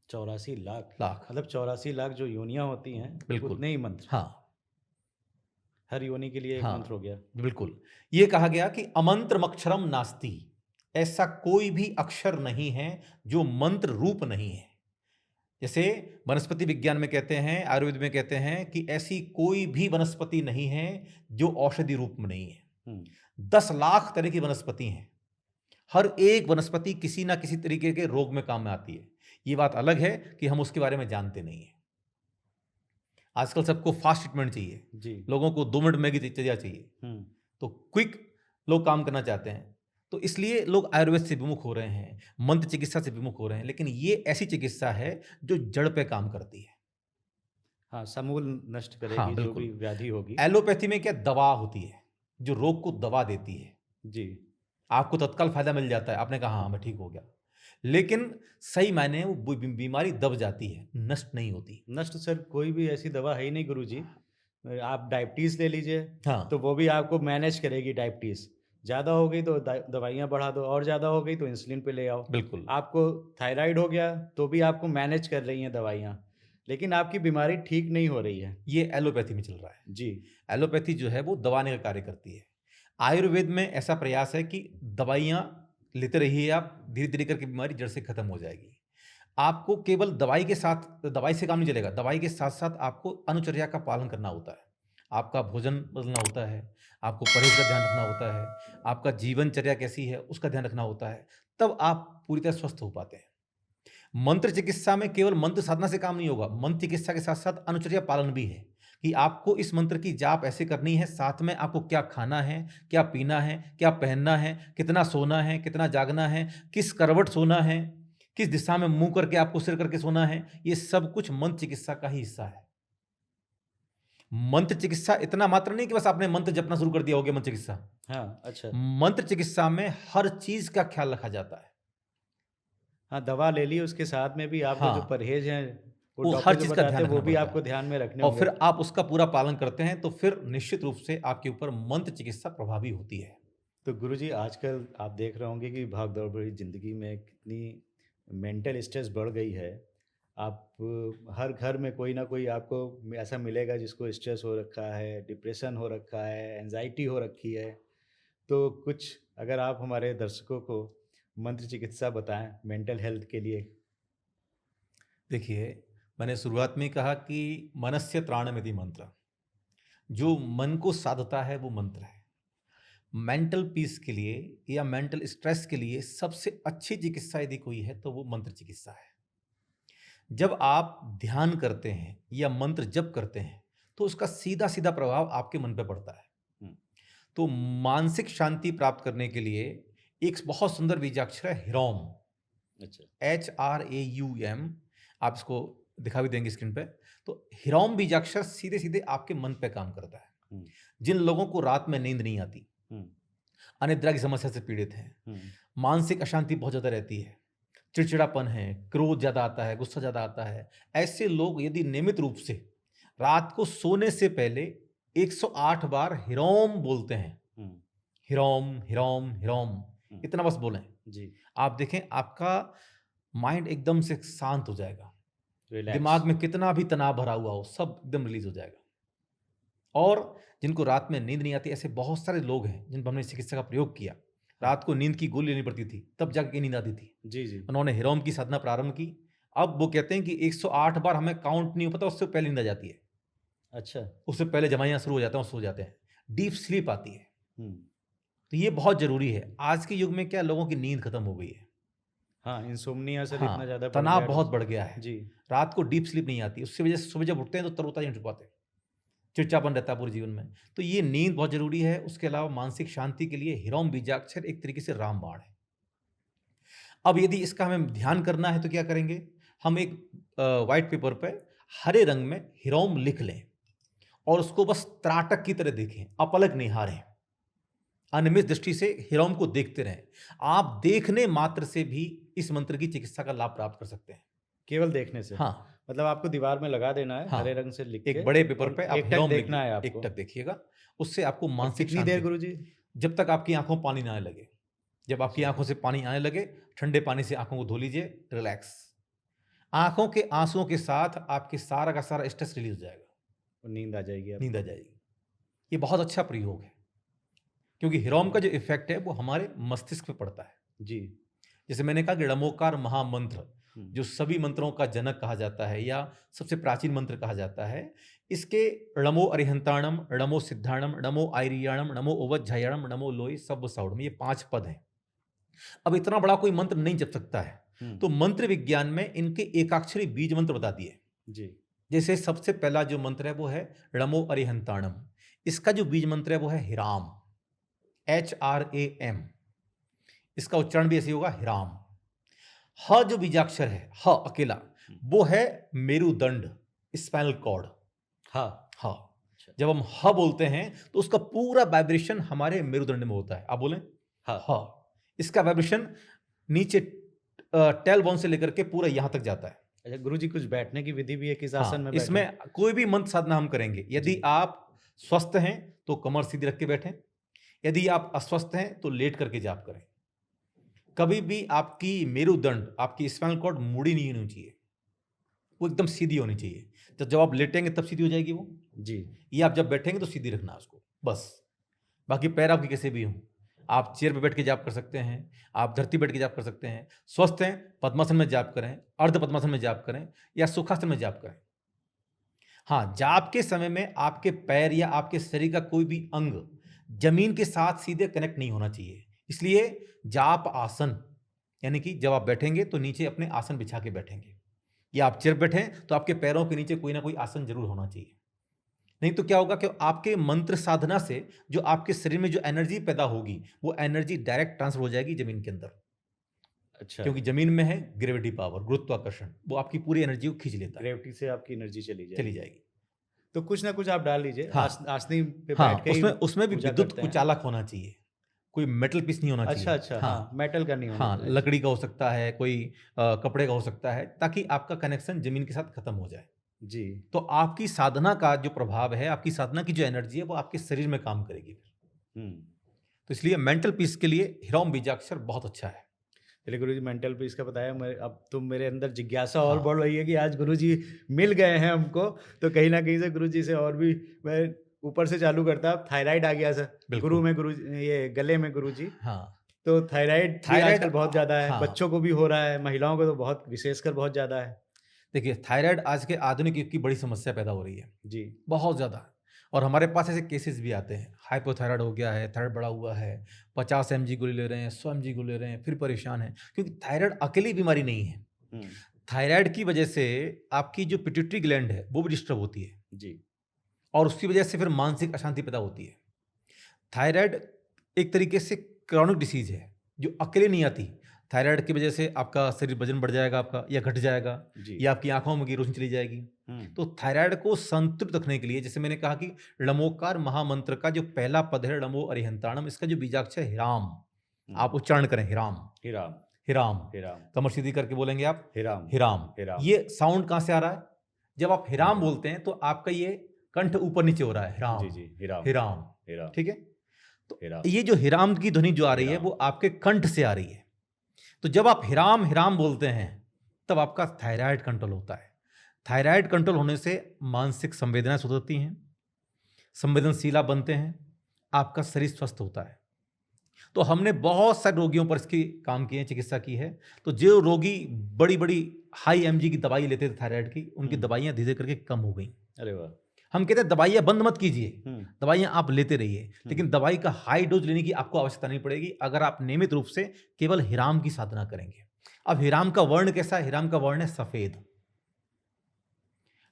Speaker 2: 84 लाख
Speaker 1: मतलब
Speaker 2: 84 लाख जो योनियां होती हैं, बिल्कुल उतने ही मंत्र।
Speaker 1: हाँ,
Speaker 2: हर योनि के लिए एक मंत्र हो गया।
Speaker 1: बिल्कुल। ये कहा गया कि अमंत्रमक्षरम नास्ति, ऐसा कोई भी अक्षर नहीं है जो मंत्र रूप नहीं है। जैसे वनस्पति विज्ञान में कहते हैं, आयुर्वेद में कहते हैं कि ऐसी कोई भी वनस्पति नहीं है जो औषधि रूप में नहीं है। 10 लाख तरह की वनस्पति हैं, हर एक वनस्पति किसी ना किसी तरीके के रोग में काम में आती है। ये बात अलग है कि हम उसके बारे में जानते नहीं है। आजकल सबको फास्ट ट्रीटमेंट चाहिए जी, लोगों को 2 मिनट मैगी चाहिए, तो क्विक लोग काम करना चाहते हैं, तो इसलिए लोग आयुर्वेद से विमुख हो रहे हैं, मंत्र चिकित्सा से विमुख हो रहे हैं। लेकिन ये ऐसी चिकित्सा है जो जड़ पे काम करती है।
Speaker 2: हाँ, समूल नष्ट
Speaker 1: हाँ,
Speaker 2: करेगी जो
Speaker 1: बिल्कुल।
Speaker 2: भी व्याधि होगी।
Speaker 1: एलोपैथी में क्या दवा होती है, जो रोग को दवा देती है।
Speaker 2: जी।
Speaker 1: आपको तत्काल फायदा मिल जाता है, आपने कहा हाँ मैं ठीक हो गया, लेकिन सही मायने में वो बीमारी दब जाती है, नष्ट नहीं होती।
Speaker 2: नष्ट सर कोई भी ऐसी दवा है ही नहीं गुरुजी। आप डायबिटीज़ ले लीजिए,
Speaker 1: हाँ,
Speaker 2: तो वो भी आपको मैनेज करेगी डायबिटीज़। ज़्यादा हो गई तो दवाइयाँ बढ़ा दो, और ज़्यादा हो गई तो इंसुलिन पे ले आओ।
Speaker 1: बिल्कुल।
Speaker 2: आपको थायराइड हो गया तो भी आपको मैनेज कर रही हैं दवाइयाँ, लेकिन आपकी बीमारी ठीक नहीं हो रही है।
Speaker 1: ये एलोपैथी में चल रहा है।
Speaker 2: जी।
Speaker 1: एलोपैथी जो है वो दबाने का कार्य करती है। आयुर्वेद में ऐसा प्रयास है कि दवाइयाँ लेते रहिए आप, धीरे-धीरे करके बीमारी जड़ से खत्म हो जाएगी। आपको केवल दवाई के साथ दवाई से काम नहीं चलेगा, दवाई के साथ-साथ आपको अनुचर्या का पालन करना होता है। आपका भोजन बदलना होता है, आपको परहेज़ का ध्यान रखना होता है, आपका जीवनचर्या कैसी है उसका ध्यान रखना होता है, तब आप पूरी तरह स्वस्थ हो पाते हैं। मंत्र चिकित्सा में केवल मंत्र साधना से काम नहीं होगा, मंत्र चिकित्सा के साथ-साथ अनुचर्या पालन भी है, कि आपको इस मंत्र की जाप ऐसे करनी है, साथ में आपको क्या खाना है, क्या पीना है, क्या पहनना है, कितना सोना है, कितना जागना है, किस करवट सोना है, किस दिशा में मुँह करके आपको सिर करके सोना है, ये सब कुछ मंत्र चिकित्सा का ही हिस्सा है। मंत्र चिकित्सा इतना मात्र नहीं कि बस आपने मंत्र जपना शुरू कर दिया, हो गया मंत्र चिकित्सा।
Speaker 2: हाँ, अच्छा।
Speaker 1: मंत्र चिकित्सा में हर चीज़ का ख्याल रखा जाता है।
Speaker 2: हाँ, दवा ले ली, उसके साथ में भी आपको जो
Speaker 1: हाँ।
Speaker 2: परहेज़ हैं, वो
Speaker 1: वो
Speaker 2: डॉक्टर
Speaker 1: हर
Speaker 2: जो
Speaker 1: चीज़ का
Speaker 2: बताते
Speaker 1: ध्यान
Speaker 2: हैं वो
Speaker 1: रखना
Speaker 2: भी
Speaker 1: पड़ता
Speaker 2: आपको
Speaker 1: है,
Speaker 2: ध्यान में रखने
Speaker 1: और
Speaker 2: होंगे।
Speaker 1: फिर आप उसका पूरा पालन करते हैं, तो फिर निश्चित रूप से आपके ऊपर मंत्र चिकित्सा प्रभावी होती है।
Speaker 2: तो गुरुजी आजकल आप देख रहे होंगे कि भाग-दौड़ भरी ज़िंदगी में कितनी मेंटल स्ट्रेस बढ़ गई है। आप हर घर में कोई ना कोई आपको ऐसा मिलेगा जिसको स्ट्रेस हो रखा है, डिप्रेशन हो रखा है, एंग्ज़ायटी हो रखी है। तो कुछ अगर आप हमारे दर्शकों को मंत्र चिकित्सा बताएँ मेंटल हेल्थ के लिए।
Speaker 1: देखिए, मैंने शुरुआत में ही कहा कि मनस्य त्राणमिति मंत्र, जो मन को साधता है वो मंत्र है। मेंटल पीस के लिए या मेंटल स्ट्रेस के लिए सबसे अच्छी चिकित्सा यदि कोई है तो वो मंत्र चिकित्सा है। जब आप ध्यान करते हैं या मंत्र जप करते हैं, तो उसका सीधा-सीधा प्रभाव आपके मन पे पड़ता है।
Speaker 2: हुँ,
Speaker 1: तो मानसिक शांति प्राप्त करने के लिए एक बहुत सुंदर बीजाक्षर है ह्रोम,
Speaker 2: अच्छा।
Speaker 1: HRAUM, आप इसको दिखा भी देंगे स्क्रीन पे। तो ह्रोम बीजाक्षर सीधे-सीधे आपके मन पे काम करता है।
Speaker 2: हुँ,
Speaker 1: जिन लोगों को रात में नींद नहीं आती,
Speaker 2: हुँ,
Speaker 1: अनिद्रा की समस्या से पीड़ित हैं,
Speaker 2: हुँ,
Speaker 1: मानसिक अशांति बहुत ज़्यादा रहती है, चिड़चिड़ापन है, क्रोध ज़्यादा आता है, गुस्सा ज़्यादा आता है, ऐसे लोग यदि नियमित रूप से रात को सोने से पहले 108 बार ह्रोम बोलते हैं,
Speaker 2: हुँ,
Speaker 1: ह्रोम, ह्रोम, ह्रोम,
Speaker 2: हुँ,
Speaker 1: इतना बस बोलें,
Speaker 2: जी,
Speaker 1: आप देखें आपका माइंड एकदम से शांत हो जाएगा।
Speaker 2: रिलैक्स।
Speaker 1: दिमाग में कितना भी तनाव भरा हुआ हो, सब एकदम रिलीज़ हो जाएगा। और जिनको रात में नींद नहीं आती, ऐसे बहुत सारे लोग हैं जिन पर हमने इस चिकित्सा का प्रयोग किया।
Speaker 2: हाँ,
Speaker 1: रात को नींद की गोली लेनी पड़ती थी, तब जाके नींद आती थी।
Speaker 2: जी, जी,
Speaker 1: उन्होंने ह्रोम की साधना प्रारंभ की। अब वो कहते हैं कि 108 बार हमें काउंट नहीं हो पाता, उससे पहले नींद आ जाती है।
Speaker 2: अच्छा।
Speaker 1: उससे पहले जमाइयाँ शुरू हो जाते हैं और सो जाते हैं। डीप स्लीप आती है।
Speaker 2: हुँ,
Speaker 1: तो ये बहुत ज़रूरी है। आज के युग में क्या लोगों की नींद खत्म हो गई है।
Speaker 2: हाँ, इंसोम्निया सर इतना
Speaker 1: हाँ,
Speaker 2: ज़्यादा बढ़
Speaker 1: तनाव
Speaker 2: गया है
Speaker 1: बहुत
Speaker 2: तो
Speaker 1: बढ़ गया है।
Speaker 2: जी,
Speaker 1: रात को डीप स्लीप नहीं आती। उसकी वजह से सुबह जब उठते हैं तो तरोताज़ा नहीं उठ पाते। चिड़चिड़ापन रहता है पूरे जीवन में। तो ये नींद बहुत ज़रूरी है। उसके अलावा मानसिक शांति के लिए ह्रोम बीजाक्षर एक तरीके से रामबाण है। अब यदि इसका हमें ध्यान करना है तो क्या करेंगे? हम एक व्हाइट पेपर पे हरे रंग में ह्रोम लिख लें और उसको बस त्राटक की तरह देखें, अपलक निहारें। अनियमित दृष्टि से ह्रोम को देखते रहें। आप देखने मात्र से भी इस मंत्र की चिकित्सा का लाभ प्राप्त कर सकते हैं।
Speaker 2: केवल देखने से।
Speaker 1: हाँ,
Speaker 2: मतलब आपको दीवार में लगा देना है
Speaker 1: हाँ।
Speaker 2: हरे रंग से लिख
Speaker 1: एक
Speaker 2: के
Speaker 1: बड़े पेपर
Speaker 2: और
Speaker 1: पे आप
Speaker 2: एकटक
Speaker 1: ह्रोम लिख
Speaker 2: देखना है आपको।
Speaker 1: एकटक देखिएगा। उससे आपको
Speaker 2: और
Speaker 1: मानसिक
Speaker 2: कितनी देर
Speaker 1: शांति,
Speaker 2: गुरुजी?
Speaker 1: जब तक आपकी आँखों में पानी ना आने लगे। जब आपकी
Speaker 2: अच्छा,
Speaker 1: आँखों से पानी आने लगे, ठंडे पानी से आँखों को धो लीजिए, रिलैक्स। आँखों के आँसुओं के साथ आपके सारा का सारा स्ट्रेस रिलीज़ हो जाएगा,
Speaker 2: और नींद आ जाएगी
Speaker 1: नींद आ
Speaker 2: आपको।
Speaker 1: जाएगी। ये बहुत अच्छा प्रयोग है, क्योंकि ह्रोम का जो इफ़ेक्ट है वो हमारे मस्तिष्क पे पड़ता है।
Speaker 2: जी।
Speaker 1: जैसे मैंने कहा कि ड़मोकार महामंत्र,
Speaker 2: हुँ,
Speaker 1: जो सभी मंत्रों का जनक कहा जाता है या सबसे प्राचीन मंत्र कहा जाता है, इसके णमो अरिहंताणम, णमो सिद्धाणम, णमो आयरियाणम, णमो ओवज्झायणम, णमो लोई सब्ब सौड़म, ये 5 पद हैं। अब इतना बड़ा कोई मंत्र नहीं जप सकता है,
Speaker 2: हुँ,
Speaker 1: तो मंत्र विज्ञान में इनके एकाक्षरी बीज मंत्र बता दिए।
Speaker 2: जी,
Speaker 1: जैसे सबसे पहला जो मंत्र है वो है णमो अरिहंताणम। इसका जो बीज मंत्र है वो है हिराम, HRAM, इसका उच्चारण भी ऐसे होगा, हिराम। ह जो बीजाक्षर है, ह अकेला, वो है मेरुदंड, स्पाइनल कॉर्ड।
Speaker 2: हाँ।
Speaker 1: हाँ, जब हम ह बोलते हैं तो उसका पूरा वाइब्रेशन हमारे मेरुदंड में होता है। आप बोलें
Speaker 2: हाँ।
Speaker 1: ह। इसका वाइब्रेशन नीचे टेल बोन से लेकर के पूरा यहां तक जाता है।
Speaker 2: अच्छा गुरुजी, कुछ बैठने की विधि भी है, किस आसन में
Speaker 1: इसमें
Speaker 2: बैठें?
Speaker 1: कोई भी मंत्र साधना हम करेंगे। यदि आप स्वस्थ हैं तो कमर सीधी रख के बैठें, यदि आप अस्वस्थ हैं तो लेट करके जाप करें। कभी भी आपकी मेरुदंड, आपकी स्पाइनल कॉर्ड मुड़ी नहीं होनी चाहिए, वो एकदम सीधी होनी चाहिए। तो जब आप लेटेंगे तब सीधी हो जाएगी वो
Speaker 2: जी।
Speaker 1: ये आप जब बैठेंगे तो सीधी रखना उसको, बस। बाकी पैर आपके कैसे भी हों, आप चेयर पे बैठ के जाप कर सकते हैं, आप धरती बैठ के जाप कर सकते हैं। स्वस्थ हैं पद्मासन में जाप करें, अर्ध पद्मासन में जाप करें, या सुखासन में जाप करें। हाँ, जाप के समय में आपके पैर या आपके शरीर का कोई भी अंग जमीन के साथ सीधे कनेक्ट नहीं होना चाहिए। इसलिए जाप आसन, यानी कि जब आप बैठेंगे तो नीचे अपने आसन बिछा के बैठेंगे, या आप चेयर बैठें तो आपके पैरों के नीचे कोई ना कोई आसन जरूर होना चाहिए। नहीं तो क्या होगा कि आपके मंत्र साधना से जो आपके शरीर में जो एनर्जी पैदा होगी, वो एनर्जी डायरेक्ट ट्रांसफर हो जाएगी जमीन के अंदर।
Speaker 2: अच्छा।
Speaker 1: क्योंकि जमीन में है ग्रेविटी पावर, गुरुत्वाकर्षण, वो आपकी पूरी एनर्जी को खींच लेता है,
Speaker 2: ग्रेविटी से आपकी एनर्जी चली जाएगी। तो कुछ ना कुछ आप डाल लीजिए।
Speaker 1: हाँ।
Speaker 2: आसनी पे
Speaker 1: हाँ,
Speaker 2: बैठ के ही
Speaker 1: उसमें भी
Speaker 2: पूजा
Speaker 1: विद्युत
Speaker 2: करते हैं।
Speaker 1: कुचालक होना चाहिए, कोई मेटल पीस नहीं होना चाहिए।
Speaker 2: अच्छा, हाँ, मेटल का नहीं होना
Speaker 1: हाँ,
Speaker 2: चाहिए।
Speaker 1: लकड़ी का हो सकता है, कोई कपड़े का हो सकता है, ताकि आपका कनेक्शन जमीन के साथ खत्म हो जाए।
Speaker 2: जी।
Speaker 1: तो आपकी साधना का जो प्रभाव है, आपकी साधना की जो एनर्जी है, वो आपके शरीर में काम करेगी। तो इसलिए मेंटल पीस के लिए हिराम बीजाक्षर बहुत अच्छा है।
Speaker 2: चलिए गुरुजी, मेंटल पीस का बताया, अब तो मेरे अंदर जिज्ञासा और
Speaker 1: हाँ।
Speaker 2: बढ़ रही है कि आज गुरुजी मिल गए हैं हमको, तो कहीं ना कहीं से गुरुजी से और भी मैं ऊपर से चालू करता। थायराइड आ गया सर गुरु में, ये गले में गुरुजी।
Speaker 1: हाँ,
Speaker 2: तो थायराइड आजकल बहुत ज़्यादा है।
Speaker 1: हाँ।
Speaker 2: बच्चों को भी हो रहा है, महिलाओं को तो बहुत विशेषकर बहुत ज़्यादा है।
Speaker 1: देखिए, थायराइड आज के आधुनिक युग की बड़ी समस्या पैदा हो रही है
Speaker 2: जी।
Speaker 1: बहुत ज़्यादा। और हमारे पास ऐसे केसेस भी आते हैं, हाइपोथायराइड हो गया है, थायराइड बढ़ा हुआ है, 50 mg गोली ले रहे हैं, 100 mg गोली ले रहे हैं, फिर परेशान है। क्योंकि थायराइड अकेली बीमारी नहीं है। थायराइड की वजह से आपकी जो पिट्यूटरी ग्लैंड है वो भी डिस्टर्ब होती है
Speaker 2: जी।
Speaker 1: और उसकी वजह से फिर मानसिक अशांति पैदा होती है। थायराइड एक तरीके से क्रॉनिक डिसीज है जो अकेले नहीं आती। थायराइड की वजह से आपका शरीर वजन बढ़ जाएगा आपका, या घट जाएगा, या आपकी आंखों में की रोशनी चली जाएगी। तो थायराइड को संतुलित रखने के लिए, जैसे मैंने कहा कि लमोकार महामंत्र का जो पहला पद है लमो अरिहंताणम, इसका जो बीजाक्षर हिराम, आप उच्चारण करें हिराम
Speaker 2: हिराम
Speaker 1: हिराम।
Speaker 2: हिराम।
Speaker 1: कमर सीधी करके बोलेंगे आप
Speaker 2: हिराम
Speaker 1: हिराम।
Speaker 2: हिराम।
Speaker 1: ये साउंड कहाँ से आ रहा है? जब आप हिराम बोलते हैं तो आपका ये कंठ ऊपर नीचे हो रहा है, हिराम।
Speaker 2: जी जी, हिराम
Speaker 1: हिराम,
Speaker 2: हिराम।
Speaker 1: ठीक है। तो
Speaker 2: हिराम।
Speaker 1: ये जो हिराम की ध्वनि जो आ रही है वो आपके कंठ से आ रही है। तो जब आप हिराम हिराम बोलते हैं तब आपका थायराइड कंट्रोल होता है। थायराइड कंट्रोल होने से मानसिक संवेदनाएं सुधरती हैं, संवेदनशील आप बनते हैं, आपका शरीर स्वस्थ होता है। तो हमने बहुत सारे रोगियों पर इसकी काम किए, चिकित्सा की है। तो जो रोगी बड़ी बड़ी हाई mg की दवाई लेते थे थायराइड की, उनकी दवाइयां धीरे करके कम हो गई।
Speaker 2: अरे वाह।
Speaker 1: हम कहते हैं दवाइयां बंद मत कीजिए, दवाइयां आप लेते रहिए, लेकिन दवाई का हाई डोज लेने की आपको आवश्यकता नहीं पड़ेगी अगर आप नियमित रूप से केवल हिराम की साधना करेंगे। अब हिराम का वर्ण कैसा है? हिराम का वर्ण है सफेद।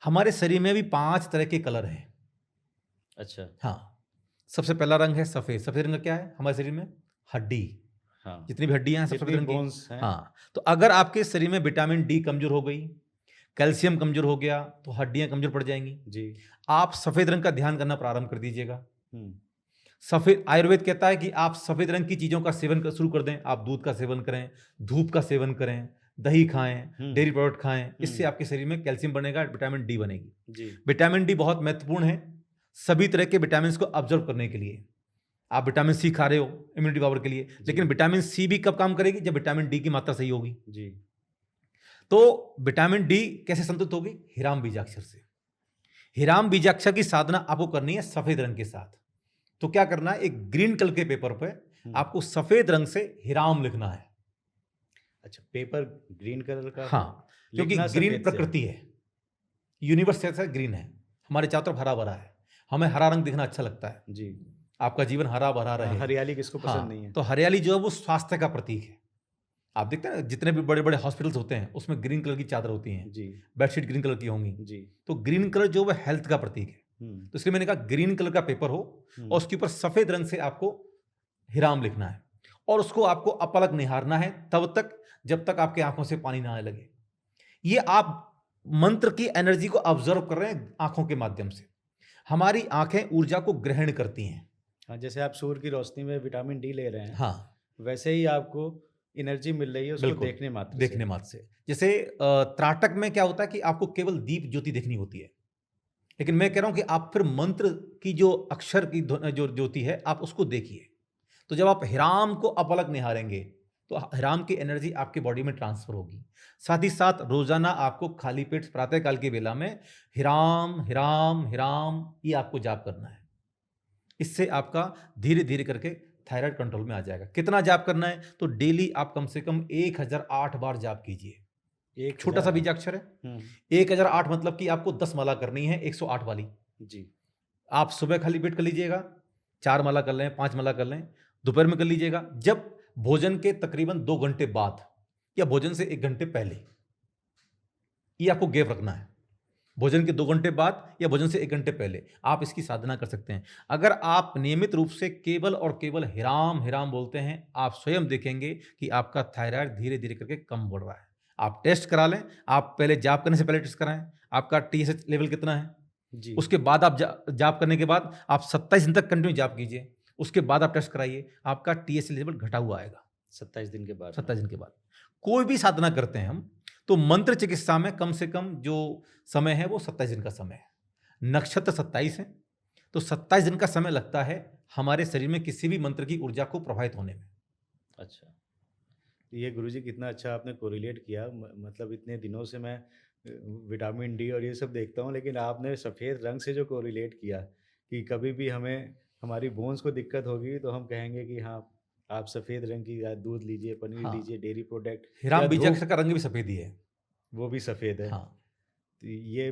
Speaker 1: हमारे शरीर में भी 5 तरह के कलर हैं।
Speaker 2: अच्छा।
Speaker 1: हाँ, सबसे पहला रंग है सफेद। सफेद रंग क्या है हमारे शरीर में? हड्डी। हाँ, जितनी भी हड्डियां हैं सब सफेद रंग की। हाँ, तो अगर आपके शरीर में विटामिन डी कमजोर हो गई, कैल्शियम कमजोर हो गया, तो हड्डियां कमजोर पड़ जाएंगी जी। आप सफेद रंग का ध्यान करना प्रारंभ कर दीजिएगा। सफेद, आयुर्वेद कहता है कि आप सफेद रंग की चीजों का सेवन शुरू कर दें। आप दूध का सेवन करें, धूप का सेवन करें, दही खाएं, डेयरी प्रोडक्ट खाएं। इससे आपके शरीर में कैल्शियम बनेगा, विटामिन डी बनेगी। विटामिन डी बहुत महत्वपूर्ण है सभी तरह के विटामिन को ऑब्जर्व करने के लिए। आप विटामिन सी खा रहे हो इम्यूनिटी पावर के लिए, लेकिन विटामिन सी भी कब काम करेगी? जब विटामिन डी की मात्रा सही होगी जी। तो विटामिन डी कैसे संतुलित होगी? हिराम बीजाक्षर से। हिराम बीजाक्षर की साधना आपको करनी है सफेद रंग के साथ। तो क्या करना है? एक ग्रीन कलर के पेपर पे आपको सफेद रंग से हिराम लिखना है।
Speaker 2: अच्छा, पेपर ग्रीन कलर का?
Speaker 1: हाँ, क्योंकि ग्रीन प्रकृति है, यूनिवर्स ऐसा ग्रीन है, हमारे चारों तरफ हरा भरा है, हमें हरा रंग दिखना अच्छा लगता है जी। आपका जीवन हरा भरा रहे।
Speaker 2: हरियाली किसको पसंद नहीं है?
Speaker 1: तो हरियाली जो है वो स्वास्थ्य का प्रतीक है। आप देखते हैं जितने भी बड़े बड़े हॉस्पिटल्स होते हैं उसमें ग्रीन कलर की चादर होती हैं जी, बेडशीट ग्रीन कलर की होंगी जी। तो ग्रीन कलर जो है हेल्थ का प्रतीक है। तो इसलिए मैंने कहा ग्रीन कलर का पेपर हो और उसके ऊपर सफेद रंग से आपको हिराम लिखना है और उसको आपको अपलक निहारना है तब तक जब तक आपके आंखों से पानी ना आने लगे। ये आप मंत्र की एनर्जी को ऑब्जर्व कर रहे हैं आंखों के माध्यम से। हमारी आंखें ऊर्जा को ग्रहण करती हैं।
Speaker 2: हाँ, जैसे आप सूर्य की रोशनी में विटामिन डी ले रहे हैं,
Speaker 1: हाँ,
Speaker 2: वैसे ही आपको एनर्जी मिल रही है उसको
Speaker 1: बिल्कुल,
Speaker 2: देखने मात्र
Speaker 1: देखने मात्र से। जैसे त्राटक में क्या होता है कि आपको केवल दीप ज्योति देखनी होती है, लेकिन मैं कह रहा हूं कि आप फिर मंत्र की जो अक्षर की जो ज्योति है आप उसको देखिए। तो जब आप हिराम को अपलक निहारेंगे तो हिराम की एनर्जी आपकी बॉडी में ट्रांसफर होगी। साथ ही साथ रोजाना आपको खाली पेट प्रातःकाल की बेला में हिराम हिराम हिराम ये आपको जाप करना है। इससे आपका धीरे धीरे करके थायराइड कंट्रोल में आ जाएगा। कितना जाप करना है? तो डेली आप कम से कम 1008 बार जाप कीजिए। एक छोटा सा बीजाक्षर है। 1008 मतलब कि आपको 10 माला करनी है 108 वाली
Speaker 2: जी।
Speaker 1: आप सुबह खाली पेट कर लीजिएगा, 4 माला कर लें, 5 माला कर लें, दोपहर में कर लीजिएगा, जब भोजन के तकरीबन 2 घंटे बाद या भोजन से 1 घंटे पहले। ये आपको गैप रखना है। भोजन के 2 घंटे बाद या भोजन से 1 घंटे पहले आप इसकी साधना कर सकते हैं। अगर आप नियमित रूप से केवल और केवल हिराम हिराम बोलते हैं, आप स्वयं देखेंगे कि आपका थायराइड धीरे धीरे करके कम बढ़ रहा है। आप टेस्ट करा लें, आप पहले जाप करने से पहले टेस्ट कराएं, आपका TSH लेवल कितना है
Speaker 2: जी।
Speaker 1: उसके बाद आप जाप करने के बाद आप 27 दिन तक कंटिन्यू जाप कीजिए, उसके बाद आप टेस्ट कराइए, आपका TSH लेवल घटा हुआ आएगा
Speaker 2: 27 दिन के बाद।
Speaker 1: 27 दिन के बाद। कोई भी साधना करते हैं हम तो मंत्र चिकित्सा में कम से कम जो समय है वो 27 दिन का समय है। नक्षत्र 27 है तो 27 दिन का समय लगता है हमारे शरीर में किसी भी मंत्र की ऊर्जा को प्रभावित होने में।
Speaker 2: अच्छा, ये गुरुजी कितना अच्छा आपने कोरिलेट किया। मतलब इतने दिनों से मैं विटामिन डी और ये सब देखता हूँ, लेकिन आपने सफ़ेद रंग से जो कोरिलेट किया कि कभी भी हमें हमारी बोन्स को दिक्कत होगी तो हम कहेंगे कि हाँ, आप सफ़ेद रंग की दूध लीजिए, पनीर
Speaker 1: हाँ।
Speaker 2: लीजिए, डेयरी प्रोडक्ट या
Speaker 1: हिराम बीजाक्षर
Speaker 2: धूप
Speaker 1: का रंग भी सफेद ही है।
Speaker 2: वो भी सफ़ेद है।
Speaker 1: हाँ,
Speaker 2: तो ये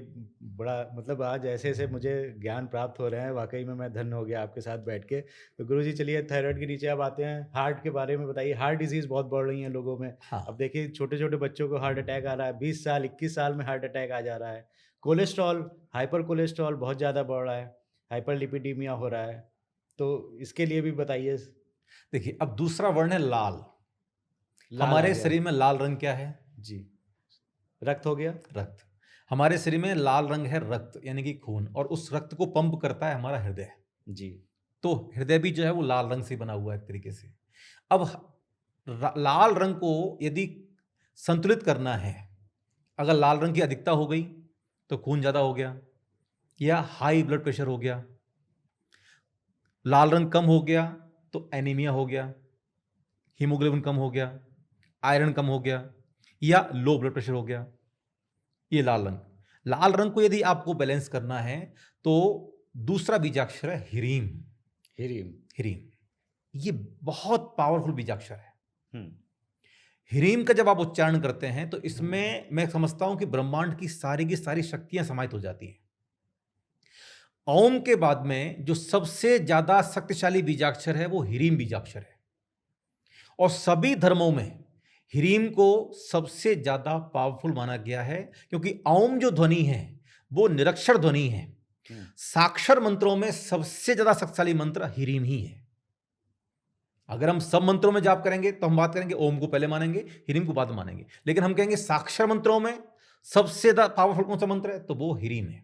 Speaker 2: बड़ा मतलब आज ऐसे-ऐसे मुझे ज्ञान प्राप्त हो रहे हैं, वाक़ई में मैं धन्य हो गया आपके साथ बैठ के। तो गुरुजी चलिए थायराइड के नीचे अब आते हैं, हार्ट के बारे में बताइए। हार्ट डिज़ीज़ बहुत बढ़ रही हैं लोगों में।
Speaker 1: हाँ।
Speaker 2: अब देखिए छोटे-छोटे बच्चों को हार्ट अटैक आ रहा है, 20 साल, 21 साल में हार्ट अटैक आ जा रहा है। कोलेस्ट्रॉल, हाइपर कोलेस्ट्रॉल बहुत ज़्यादा बढ़ रहा है, हाइपरलिपिडीमिया हो रहा है। तो इसके लिए भी बताइए।
Speaker 1: देखिए, अब दूसरा वर्ण है लाल।
Speaker 2: लाल आ
Speaker 1: हमारे
Speaker 2: गया।
Speaker 1: शरीर में लाल रंग क्या है?
Speaker 2: जी, रक्त हो गया।
Speaker 1: रक्त। हमारे शरीर में लाल रंग है रक्त यानी कि खून, और उस रक्त को पंप करता है हमारा हृदय।
Speaker 2: जी।
Speaker 1: तो हृदय भी जो है वो लाल रंग से बना हुआ है एक तरीके से। अब लाल रंग को यदि संतुलित करना है, अगर लाल रंग की अधिकता हो गई तो खून ज़्यादा हो गया या हाई ब्लड प्रेशर हो गया, लाल रंग कम हो गया तो एनीमिया हो गया, हीमोग्लोबिन कम हो गया, आयरन कम हो गया या लो ब्लड प्रेशर हो गया। ये लाल रंग को यदि आपको बैलेंस करना है तो दूसरा बीजाक्षर है हिरीम। हिरीम ये बहुत पावरफुल बीजाक्षर है। हिरीम का जब आप उच्चारण करते हैं तो इसमें मैं समझता हूं कि ब्रह्मांड की सारी शक्तियां समाहित हो जाती हैं। ओम के बाद में जो सबसे ज्यादा शक्तिशाली बीजाक्षर है वो हिरीम बीजाक्षर है, और सभी धर्मों में हिरीम को सबसे ज्यादा पावरफुल माना गया है, क्योंकि ओम जो ध्वनि है वो निरक्षर ध्वनि है। साक्षर मंत्रों में सबसे ज्यादा शक्तिशाली मंत्र हिरीम ही है। अगर हम सब मंत्रों में जाप करेंगे तो हम बात करेंगे ओम को पहले मानेंगे, हिरीम को बाद में मानेंगे, लेकिन हम कहेंगे साक्षर मंत्रों में सबसे ज्यादा पावरफुल कौन सा मंत्र है तो वो हिरीम है।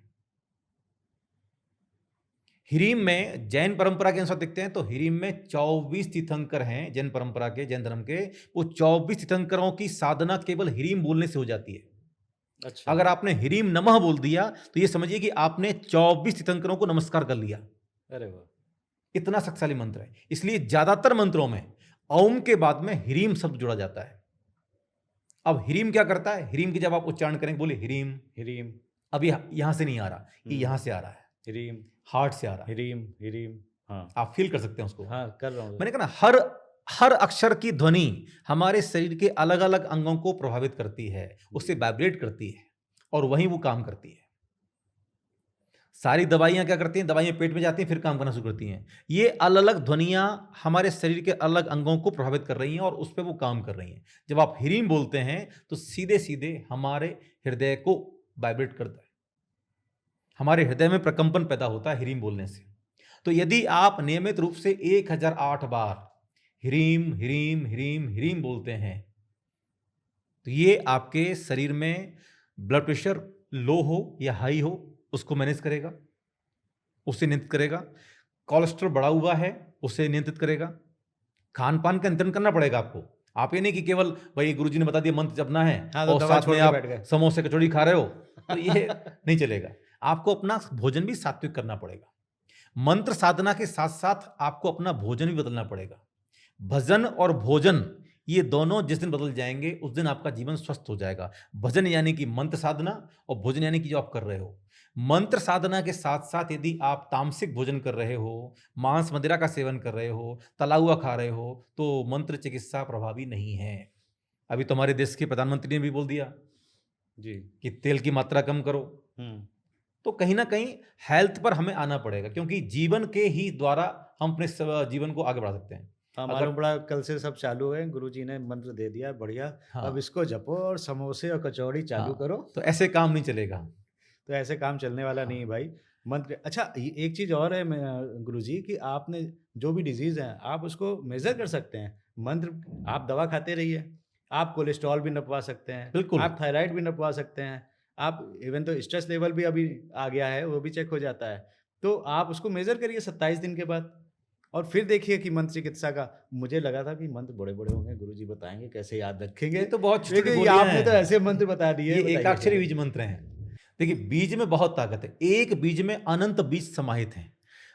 Speaker 1: हिरीम में जैन परंपरा के अनुसार देखते हैं तो हिरीम में 24 तीर्थंकर हैं जैन परंपरा के, जैन धर्म के। वो 24 तीर्थंकरों की साधना केवल हिरीम बोलने से हो जाती है।
Speaker 2: अच्छा।
Speaker 1: अगर आपने हिरीम नमः बोल दिया तो ये समझिए कि आपने 24 तीर्थंकरों को नमस्कार कर लिया।
Speaker 2: अरे वाह,
Speaker 1: इतना शक्तिशाली मंत्र है। इसलिए ज्यादातर मंत्रों में ओम के बाद में हिरीम शब्द जुड़ा जाता है। अब हिरीम क्या करता है? हिरीम की जब आप उच्चारण करेंगे, बोले हिरीम,
Speaker 2: हिरीम।
Speaker 1: अब यहां से नहीं आ रहा, ये यहां से आ रहा है,
Speaker 2: हिरीम,
Speaker 1: हार्ट से आ रहा है।
Speaker 2: हिरीम। हाँ,
Speaker 1: आप फील कर सकते हैं उसको।
Speaker 2: हाँ, कर रहा हूँ।
Speaker 1: मैंने कहा ना, हर अक्षर की ध्वनि हमारे शरीर के अलग अलग अंगों को प्रभावित करती है, उससे वाइब्रेट करती है और वहीं वो काम करती है। सारी दवाइयां क्या करती हैं? दवाइयां पेट में जाती हैं फिर काम करना शुरू करती हैं। ये अलग अलग ध्वनियां हमारे शरीर के अलग अंगों को प्रभावित कर रही हैं और उस पर वो काम कर रही हैं। जब आप हिरीम बोलते हैं तो सीधे सीधे हमारे हृदय को वाइब्रेट करता है, हमारे हृदय में प्रकंपन पैदा होता है हिरीम बोलने से। तो यदि आप नियमित रूप से 1008 बार हिरीम हिरीम हिरीम हिरीम बोलते हैं, तो ये आपके शरीर में ब्लड प्रेशर लो हो या हाई हो उसको मैनेज करेगा, उसे नियंत्रित करेगा। कोलेस्ट्रॉल बढ़ा हुआ है उसे नियंत्रित करेगा। खान पान का नियंत्रण करना पड़ेगा आपको। आप ये नहीं कि केवल भाई गुरुजी ने बता दिया मंत्र जपना है
Speaker 2: तो
Speaker 1: और
Speaker 2: दवा
Speaker 1: साथ
Speaker 2: छोड़
Speaker 1: में
Speaker 2: के
Speaker 1: आप
Speaker 2: बैठ गए।
Speaker 1: समोसे कचौड़ी खा रहे हो, तो ये नहीं चलेगा। आपको अपना भोजन भी सात्विक करना पड़ेगा। मंत्र साधना के साथ साथ आपको अपना भोजन भी बदलना पड़ेगा। भजन और भोजन ये दोनों जिस दिन बदल जाएंगे उस दिन आपका जीवन स्वस्थ हो जाएगा। भजन यानी कि मंत्र साधना और भोजन यानी कि जो आप कर रहे हो। मंत्र साधना के साथ साथ यदि आप तामसिक भोजन कर रहे हो, मांस मदिरा का सेवन कर रहे हो, तला हुआ खा रहे हो, तो मंत्र चिकित्सा प्रभावी नहीं है। अभी तो हमारे देश के प्रधानमंत्री ने भी बोल दिया
Speaker 2: जी
Speaker 1: कि तेल की मात्रा कम करो। तो कहीं ना कहीं हेल्थ पर हमें आना पड़ेगा, क्योंकि जीवन के ही द्वारा हम अपने जीवन को आगे बढ़ा सकते हैं।
Speaker 2: मालूम पड़ा कल से सब चालू है, गुरुजी ने मंत्र दे दिया, बढ़िया।
Speaker 1: हाँ।
Speaker 2: अब इसको जपो और समोसे और कचौड़ी चालू
Speaker 1: हाँ,
Speaker 2: करो।
Speaker 1: तो ऐसे काम नहीं चलेगा।
Speaker 2: तो ऐसे काम चलने वाला नहीं है भाई। मंत्र अच्छा, एक चीज़ और है गुरुजी, कि आपने जो भी डिजीज़ है आप उसको मेज़र कर सकते हैं। मंत्र आप दवा खाते रहिए, आप कोलेस्ट्रॉल भी नपवा सकते हैं,
Speaker 1: बिल्कुल।
Speaker 2: आप थायराइड भी नपवा सकते हैं, आप इवन तो स्ट्रेस लेवल भी अभी आ गया है, वो भी चेक हो जाता है। तो आप उसको मेज़र करिए 27 दिन के बाद और फिर देखिए कि मंत्र चिकित्सा का। मुझे लगा था कि मंत्र बड़े-बड़े होंगे, गुरुजी बताएँगे कैसे याद रखेंगे।
Speaker 1: ये तो बहुत छोटे
Speaker 2: लेकिन
Speaker 1: गोलियां
Speaker 2: आपने
Speaker 1: हैं।
Speaker 2: तो ऐसे मंत्र बता दिए।
Speaker 1: ये
Speaker 2: बताइए
Speaker 1: एकाक्षरी
Speaker 2: फिर।
Speaker 1: बीज मंत्र हैं। देखिए बीज में बहुत ताकत है। एक बीज में अनंत बीज समाहित हैं।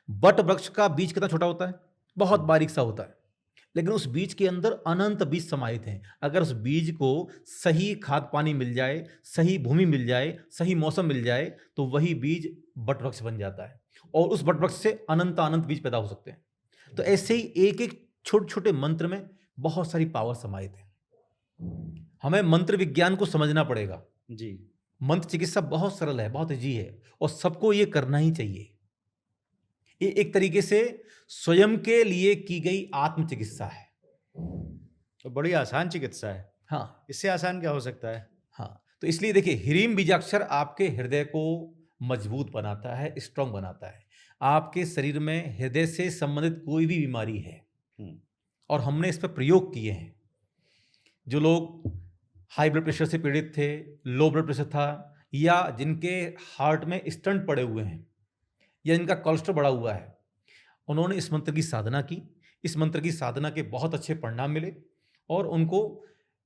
Speaker 1: बट वृक्ष का बीज कितना छोटा होता है, बहुत बारीक सा होता है, लेकिन उस बीज के अंदर अनंत बीज समाहित हैं। अगर उस बीज को सही खाद पानी मिल जाए, सही भूमि मिल जाए, सही मौसम मिल जाए, तो वही बीज बट वृक्ष बन जाता है और उस बट वृक्ष से अनंत अनंत बीज पैदा हो सकते हैं। तो ऐसे ही एक एक छोटे छोटे मंत्र में बहुत सारी पावर समाहित है। हमें मंत्र विज्ञान को समझना पड़ेगा
Speaker 2: जी।
Speaker 1: मंत्र चिकित्सा बहुत सरल है, बहुत इजी है और सबको ये करना ही चाहिए। ये एक तरीके से स्वयं के लिए की गई आत्म चिकित्सा है।
Speaker 2: तो बड़ी आसान चिकित्सा है।
Speaker 1: हाँ,
Speaker 2: इससे आसान क्या हो सकता है?
Speaker 1: हाँ, तो इसलिए देखिए हिरीम बीजाक्षर आपके हृदय को मजबूत बनाता है, स्ट्रांग बनाता है। आपके शरीर में हृदय से संबंधित कोई भी बीमारी है और हमने इस पर प्रयोग किए हैं। जो लोग हाई ब्लड प्रेशर से पीड़ित थे, लो ब्लड प्रेशर था, या जिनके हार्ट में स्टंट पड़े हुए हैं या जिनका कोलेस्ट्रॉल बढ़ा हुआ है, उन्होंने इस मंत्र की साधना की। इस मंत्र की साधना के बहुत अच्छे परिणाम मिले और उनको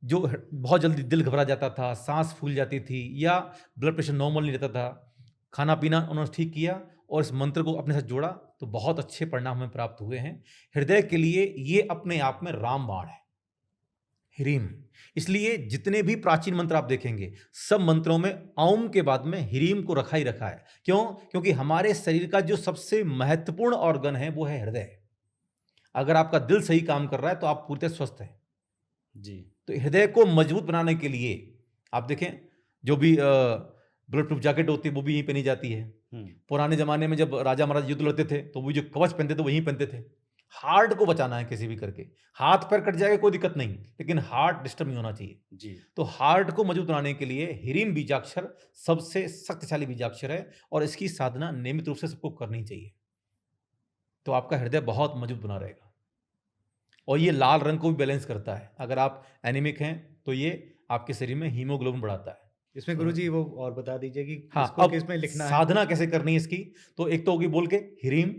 Speaker 1: जो बहुत जल्दी दिल घबरा जाता था, सांस फूल जाती थी या ब्लड प्रेशर नॉर्मल नहीं रहता था, खाना पीना उन्होंने ठीक किया और इस मंत्र को अपने साथ जोड़ा तो बहुत अच्छे परिणाम हमें प्राप्त हुए हैं। हृदय के लिए ये अपने आप में रामबाण है, हिरीम। इसलिए जितने भी प्राचीन मंत्र आप देखेंगे सब मंत्रों में ओम के बाद में हिरीम को रखा ही रखा है। क्यों? क्योंकि हमारे शरीर का जो सबसे महत्वपूर्ण ऑर्गन है वो है हृदय। अगर आपका दिल सही काम कर रहा है तो आप पूरी तरह स्वस्थ हैं
Speaker 2: जी।
Speaker 1: तो हृदय को मजबूत बनाने के लिए आप देखें जो भी बुलेट प्रूफ जैकेट होती है वो भी यहीं पहनी जाती है। पुराने जमाने में जब राजा महाराज युद्ध लड़ते थे तो वो जो कवच पहनते थे वहीं पहनते थे। हार्ट को बचाना है किसी भी करके, हाथ पैर कट जाएगा कोई दिक्कत नहीं, लेकिन हार्ट डिस्टर्ब नहीं होना चाहिए
Speaker 2: जी।
Speaker 1: तो हार्ट को मजबूत बनाने के लिए हिरीम बीजाक्षर सबसे शक्तिशाली बीजाक्षर है और इसकी साधना नियमित रूप से सबको करनी चाहिए तो आपका हृदय बहुत मजबूत बना रहेगा। और ये लाल रंग को भी बैलेंस करता है। अगर आप एनीमिक हैं तो ये आपके शरीर में हीमोग्लोबिन बढ़ाता है।
Speaker 2: इसमें गुरुजी वो और बता दीजिए कि
Speaker 1: हाँ,
Speaker 2: इसको
Speaker 1: अब
Speaker 2: किसमें लिखना है?
Speaker 1: साधना कैसे करनी है इसकी, तो एक तो होगी बोल के हिरीम।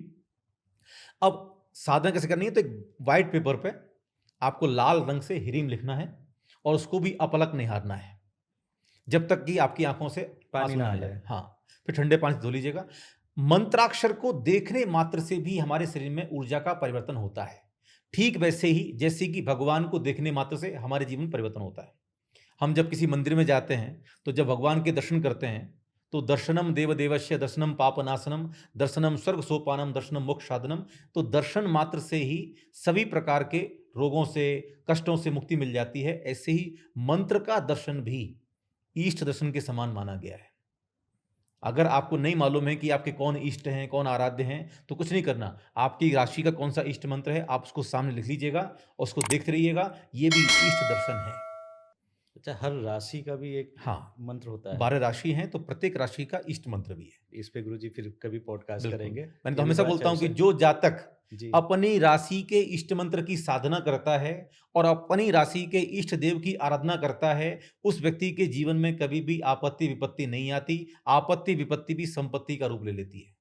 Speaker 1: अब साधना कैसे करनी है, तो एक व्हाइट पेपर पे आपको लाल रंग से हिरीम लिखना है और उसको भी अपलक निहारना है जब तक कि आपकी आंखों से
Speaker 2: पानी ना आ
Speaker 1: जाए।
Speaker 2: जाए।
Speaker 1: हाँ, फिर ठंडे पानी से धो लीजिएगा। मंत्राक्षर को देखने मात्र से भी हमारे शरीर में ऊर्जा का परिवर्तन होता है, ठीक वैसे ही जैसे कि भगवान को देखने मात्र से हमारे जीवन में परिवर्तन होता है। हम जब किसी मंदिर में जाते हैं तो जब भगवान के दर्शन करते हैं तो दर्शनम देवदेवस्य दर्शनम पापनाशनम दर्शनम स्वर्ग सोपानम दर्शनम मोक्ष साधनम। तो दर्शन मात्र से ही सभी प्रकार के रोगों से, कष्टों से मुक्ति मिल जाती है। ऐसे ही मंत्र का दर्शन भी इष्ट दर्शन के समान माना गया है। अगर आपको नहीं मालूम है कि आपके कौन इष्ट हैं, कौन आराध्य हैं, तो कुछ नहीं करना, आपकी राशि का कौन सा इष्ट मंत्र है आप उसको सामने लिख लीजिएगा और उसको देखते रहिएगा। ये भी इष्ट दर्शन है।
Speaker 2: अच्छा, हर राशि का भी एक
Speaker 1: हाँ,
Speaker 2: मंत्र होता है?
Speaker 1: 12 राशि हैं तो प्रत्येक राशि का इष्ट मंत्र भी है।
Speaker 2: इस पे गुरुजी फिर कभी पॉडकास्ट
Speaker 1: बिल्कुल।
Speaker 2: करेंगे।
Speaker 1: मैंने तो
Speaker 2: ये भी
Speaker 1: हमेशा
Speaker 2: बड़ा अच्छा
Speaker 1: बोलता हूँ कि
Speaker 2: विषय।
Speaker 1: जो जातक
Speaker 2: जी।
Speaker 1: अपनी राशि के इष्ट मंत्र की साधना करता है और अपनी राशि के इष्ट देव की आराधना करता है, उस व्यक्ति के जीवन में कभी भी आपत्ति विपत्ति नहीं आती। आपत्ति विपत्ति भी संपत्ति का रूप ले लेती है।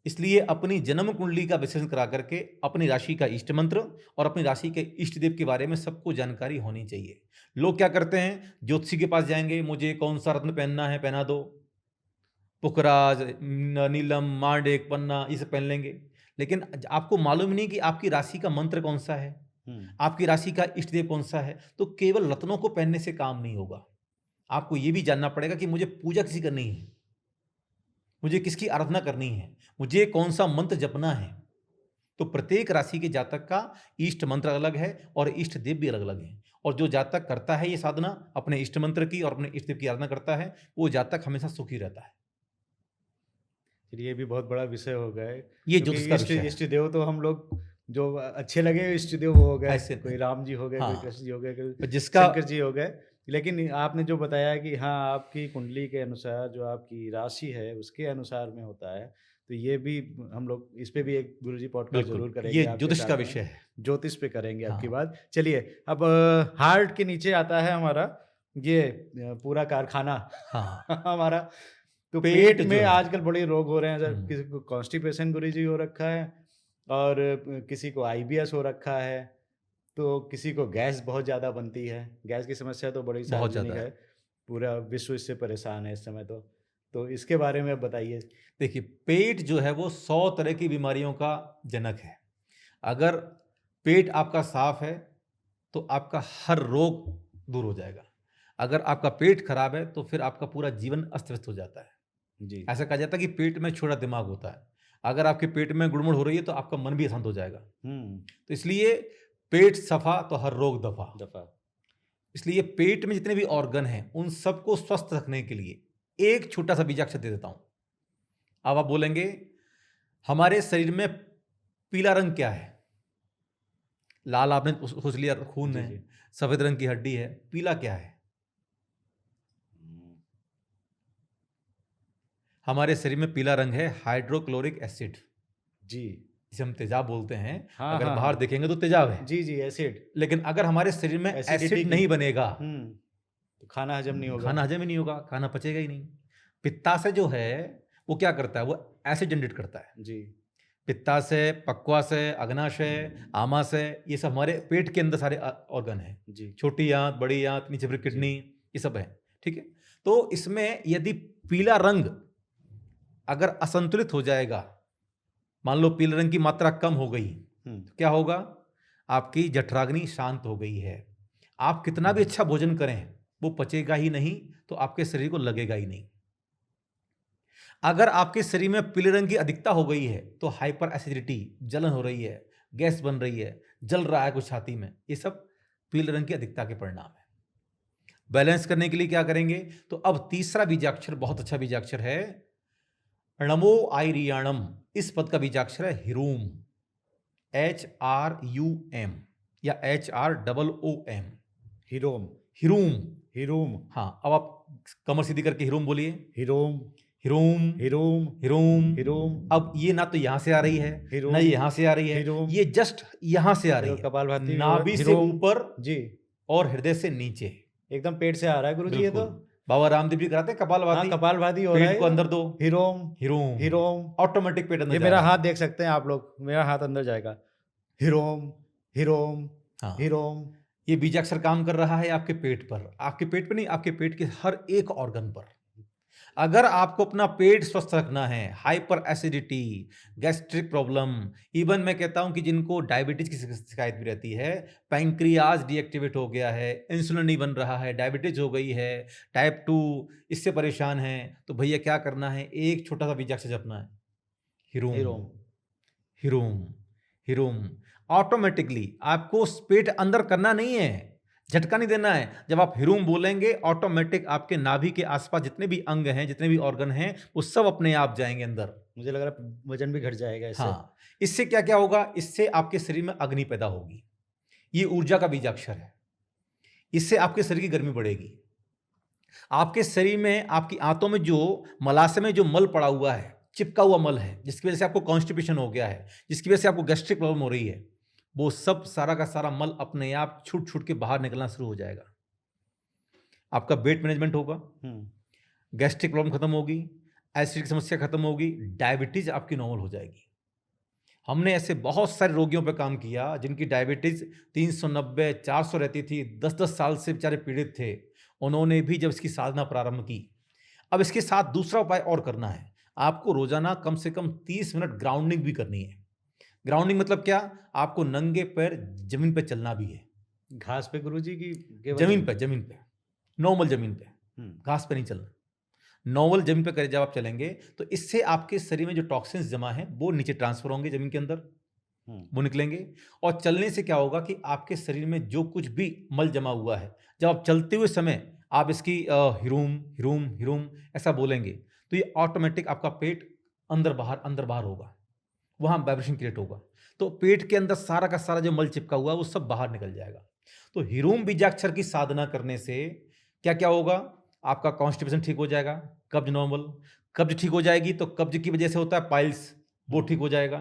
Speaker 1: इसलिए अपनी जन्म कुंडली का विश्लेषण करा करके अपनी राशि का इष्ट मंत्र और अपनी राशि के इष्ट देव के बारे में सबको जानकारी होनी चाहिए। लोग क्या करते हैं, ज्योतिषी के पास जाएंगे, मुझे कौन सा रत्न पहनना है पहना दो, पुखराज, नीलम, मांडेक, पन्ना, ये सब पहन लेंगे। लेकिन आपको मालूम नहीं कि आपकी राशि का मंत्र कौन सा है, आपकी राशि का इष्ट देव कौन सा है। तो केवल रत्नों को पहनने से काम नहीं होगा। आपको यह भी जानना पड़ेगा कि मुझे पूजा किसी करनी है, मुझे किसकी आराधना करनी है, मुझे कौन सा मंत्र जपना है। तो प्रत्येक राशि के जातक का इष्ट मंत्र अलग है और इष्ट देव भी अलग अलग है। और जो जातक करता है ये साधना अपने इष्ट मंत्र की और अपने इष्ट देव की आराधना करता है, वो जातक हमेशा सुखी रहता है।
Speaker 2: फिर ये भी बहुत बड़ा विषय हो गया है,
Speaker 1: ये
Speaker 2: क्योंकि
Speaker 1: ज्योतिष का
Speaker 2: इष्ट
Speaker 1: विषय है।
Speaker 2: इष्ट देव तो हम लोग जो अच्छे लगे इष्ट देव वो हो गए,
Speaker 1: ऐसे
Speaker 2: कोई राम जी हो गए, कोई
Speaker 1: हाँ,
Speaker 2: कृष्ण जी हो गए, कोई
Speaker 1: तो जिसका
Speaker 2: शंकर जी हो गए। लेकिन आपने जो बताया कि हाँ, आपकी कुंडली के अनुसार जो आपकी राशि है उसके अनुसार में होता है, तो ये भी हम लोग इस पे भी एक गुरुजी पॉडकास्ट
Speaker 1: बिल्कुल
Speaker 2: जरूर
Speaker 1: ये
Speaker 2: करेंगे आपके
Speaker 1: ज्योतिष का
Speaker 2: साथ में।
Speaker 1: विषय है।
Speaker 2: ज्योतिष पे करेंगे आपकी
Speaker 1: हाँ,
Speaker 2: बात। चलिए, अब हार्ट के नीचे आता है हमारा ये पूरा कारखाना
Speaker 1: हाँ,
Speaker 2: हमारा। तो
Speaker 1: पेट
Speaker 2: पेट
Speaker 1: जो
Speaker 2: में
Speaker 1: है।
Speaker 2: आजकल बड़े रोग हो रहे हैं सर,
Speaker 1: हम्म,
Speaker 2: किसी को कॉन्स्टिपेशन गुरुजी हो रखा है और किसी को आईबीएस हो रखा है, तो किसी को गैस बहुत ज़्यादा बनती है। गैस की समस्या तो बड़ी
Speaker 1: बहुत
Speaker 2: सार्वजनिक
Speaker 1: ज्यादा
Speaker 2: है,
Speaker 1: है।
Speaker 2: पूरा विश्व इससे परेशान है इस समय। तो इसके बारे में बताइए।
Speaker 1: देखिए, पेट जो है वो 100 तरह की बीमारियों का जनक है। अगर पेट आपका साफ है तो आपका हर रोग दूर हो जाएगा। अगर आपका पेट खराब है तो फिर आपका पूरा जीवन अस्त व्यस्त हो जाता है।
Speaker 2: जी।
Speaker 1: ऐसा कहा जाता है कि पेट में छोटा दिमाग होता है। अगर आपके पेट में गुड़मुड़ हो रही है तो आपका मन भी अशांत हो जाएगा। तो इसलिए पेट सफा तो हर रोग दफा।
Speaker 2: दफा।
Speaker 1: इसलिए पेट में जितने भी ऑर्गन हैं उन सबको स्वस्थ रखने के लिए एक छोटा सा बीजाक्षर दे देता हूं। अब आप बोलेंगे हमारे शरीर में पीला रंग क्या है? लाल आपने सोच लिया खून
Speaker 2: जी,
Speaker 1: है,
Speaker 2: जी।
Speaker 1: सफेद रंग की हड्डी है। पीला क्या है? हमारे शरीर में पीला रंग है हाइड्रोक्लोरिक एसिड,
Speaker 2: जी।
Speaker 1: जिसे हम तेजाब बोलते हैं।
Speaker 2: हाँ,
Speaker 1: अगर
Speaker 2: हाँ,
Speaker 1: बाहर
Speaker 2: हाँ।
Speaker 1: देखेंगे तो तेजाब है,
Speaker 2: जी, जी, एसिड।
Speaker 1: लेकिन अगर हमारे शरीर में
Speaker 2: एसिडिटी
Speaker 1: एसिड
Speaker 2: की।
Speaker 1: नहीं बनेगा
Speaker 2: तो खाना हजम नहीं होगा।
Speaker 1: खाना हजम ही नहीं होगा, खाना पचेगा ही नहीं। पित्ताशय जो है वो क्या करता है? वो एसिड जनरेट करता है।
Speaker 2: जी।
Speaker 1: पित्ताशय, पक्वाशय, अग्नाशय, आमाशय, ये सब हमारे पेट के अंदर सारे ऑर्गन हैं।
Speaker 2: जी।
Speaker 1: छोटी आंत, बड़ी आंत, नीचे फिर
Speaker 2: जी।
Speaker 1: किडनी, ये सब है। ठीक है। तो इसमें यदि पीला रंग अगर असंतुलित हो जाएगा, मान लो पीले रंग की मात्रा कम हो गई, तो क्या होगा? आपकी जठराग्नि शांत हो गई है। आप कितना भी अच्छा भोजन करें वो पचेगा ही नहीं, तो आपके शरीर को लगेगा ही नहीं। अगर आपके शरीर में पीले रंग की अधिकता हो गई है तो हाइपर एसिडिटी, जलन हो रही है, गैस बन रही है, जल रहा है कुछ छाती में, ये सब पीले रंग की अधिकता के परिणाम है। बैलेंस करने के लिए क्या करेंगे? तो अब तीसरा बीजाक्षर बहुत अच्छा बीजाक्षर है, णमो आइरियाणम। इस पद का बीजाक्षर है हिरूम, HRUM या HROOM।
Speaker 2: हिरोम।
Speaker 1: हिरूम।
Speaker 2: हिरूम।
Speaker 1: हाँ, अब आप कमर सीधी करके हिरूम बोलिए।
Speaker 2: हिरोम।
Speaker 1: हिरूम,
Speaker 2: हिरोम।
Speaker 1: हिरूम।
Speaker 2: हिरोम।
Speaker 1: अब ये ना तो यहां से आ रही है
Speaker 2: हिरोम।
Speaker 1: ना ये यहां से आ रही है,
Speaker 2: हिरोम।
Speaker 1: ये जस्ट यहां से आ रही
Speaker 2: देखो,
Speaker 1: है,
Speaker 2: कपालभाति भी हो रहा है।
Speaker 1: नाभि से
Speaker 2: हिरोम।
Speaker 1: ऊपर
Speaker 2: जी।
Speaker 1: और हृदय से नीचे।
Speaker 2: एकदम पेट से आ रहा है गुरुजी ये तो।
Speaker 1: बिल्कुल। बाबा रामदेव जी कराते हैं
Speaker 2: हाँ,
Speaker 1: कपालभाति।
Speaker 2: कपालभाति हो रहा है
Speaker 1: पेट को
Speaker 2: ये।
Speaker 1: अंदर दो,
Speaker 2: हिरोम।
Speaker 1: हिरोम,
Speaker 2: हिरोम।
Speaker 1: ऑटोमेटिक पेट अंदर
Speaker 2: ये
Speaker 1: जा
Speaker 2: मेरा
Speaker 1: रहा है।
Speaker 2: हाथ देख सकते हैं आप लोग, मेरा हाथ अंदर जाएगा। हिरोम। हिरोम।
Speaker 1: हाँ,
Speaker 2: हिरोम।
Speaker 1: ये बीजाक्षर काम कर रहा है आपके पेट पर, आपके पेट पर नहीं, आपके पेट के हर एक ऑर्गन पर। अगर आपको अपना पेट स्वस्थ रखना है, hyper acidity, gastric problem, even मैं कहता हूं कि जिनको डायबिटीज की शिकायत भी रहती है, पैंक्रियाज डीएक्टिवेट हो गया है, इंसुलिन नहीं बन रहा है, डायबिटीज हो गई है, टाइप 2, इससे परेशान है, तो भैया क्या करना है? एक छोटा सा बीजाक्षर जपना है, हिरूम,
Speaker 2: हिरोम।
Speaker 1: हिरूम, हिरूम। ऑटोमेटिकली आपको पेट अंदर करना नहीं है, झटका नहीं देना है। जब आप हिरूम बोलेंगे ऑटोमेटिक आपके नाभि के आसपास जितने भी अंग हैं, जितने भी ऑर्गन हैं, वो सब अपने आप जाएंगे अंदर।
Speaker 2: मुझे लग रहा है वजन भी घट जाएगा इससे।
Speaker 1: हाँ, इससे क्या क्या होगा? इससे आपके शरीर में अग्नि पैदा होगी। ये ऊर्जा का बीजाक्षर है। इससे आपके शरीर की गर्मी बढ़ेगी। आपके शरीर में, आपकी आंतों में जो मलाशय में जो मल पड़ा हुआ है, चिपका हुआ मल है, जिसकी वजह से आपको कॉन्स्टिपेशन हो गया है, जिसकी वजह से आपको गैस्ट्रिक प्रॉब्लम हो रही है, वो सब सारा का सारा मल अपने आप छूट छूट के बाहर निकलना शुरू हो जाएगा। आपका वेट मैनेजमेंट होगा, गैस्ट्रिक प्रॉब्लम खत्म होगी, एसिड की समस्या खत्म होगी, डायबिटीज आपकी नॉर्मल हो जाएगी। हमने ऐसे बहुत सारे रोगियों पर काम किया जिनकी डायबिटीज 390, 400 रहती थी, 10-10 साल से बेचारे पीड़ित थे। उन्होंने भी जब इसकी साधना प्रारंभ की, अब इसके साथ दूसरा उपाय और करना है। आपको रोजाना कम से कम 30 मिनट ग्राउंडिंग भी करनी है। ग्राउंडिंग मतलब क्या? आपको नंगे पैर जमीन पे चलना भी है।
Speaker 2: घास पे गुरुजी की
Speaker 1: जमीन पे नॉर्मल जमीन पे, घास पे नहीं चलना। नॉर्मल जमीन पे करे जब आप चलेंगे तो इससे आपके शरीर में जो टॉक्सिन्स जमा है वो नीचे ट्रांसफर होंगे, जमीन के अंदर वो निकलेंगे। और चलने से क्या होगा कि आपके शरीर में जो कुछ भी मल जमा हुआ है, जब आप चलते हुए समय आप इसकी हिरूम हिरूम हिरूम ऐसा बोलेंगे तो ये ऑटोमेटिक आपका पेट अंदर बाहर होगा, वहाँ वाइब्रेशन क्रिएट होगा। तो पेट के अंदर सारा का सारा जो मल चिपका हुआ है वो सब बाहर निकल जाएगा। तो हिरूम बीजाक्षर की साधना करने से क्या क्या होगा? आपका कॉन्स्टिपेशन ठीक हो जाएगा, कब्ज नॉर्मल, कब्ज ठीक हो जाएगी तो कब्ज की वजह से होता है पाइल्स, वो ठीक हो जाएगा,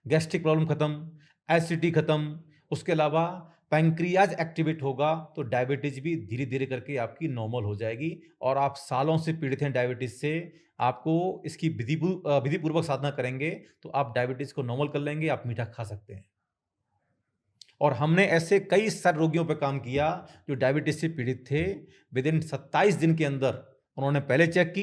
Speaker 1: गैस्ट्रिक प्रॉब्लम खत्म, एसिडिटी खत्म। उसके अलावा पैंक्रियाज एक्टिवेट होगा तो डायबिटीज भी धीरे धीरे करके आपकी नॉर्मल हो जाएगी। और आप सालों से पीड़ित हैं डायबिटीज से, आपको इसकी विधिपूर्वक साधना करेंगे तो आप डायबिटीज को नॉर्मल कर लेंगे, आप मीठा खा सकते हैं। और हमने ऐसे कई सारे रोगियों पर काम किया जो डायबिटीज से पीड़ित थे। विद इन 27 दिन के अंदर उन्होंने पहले चेक की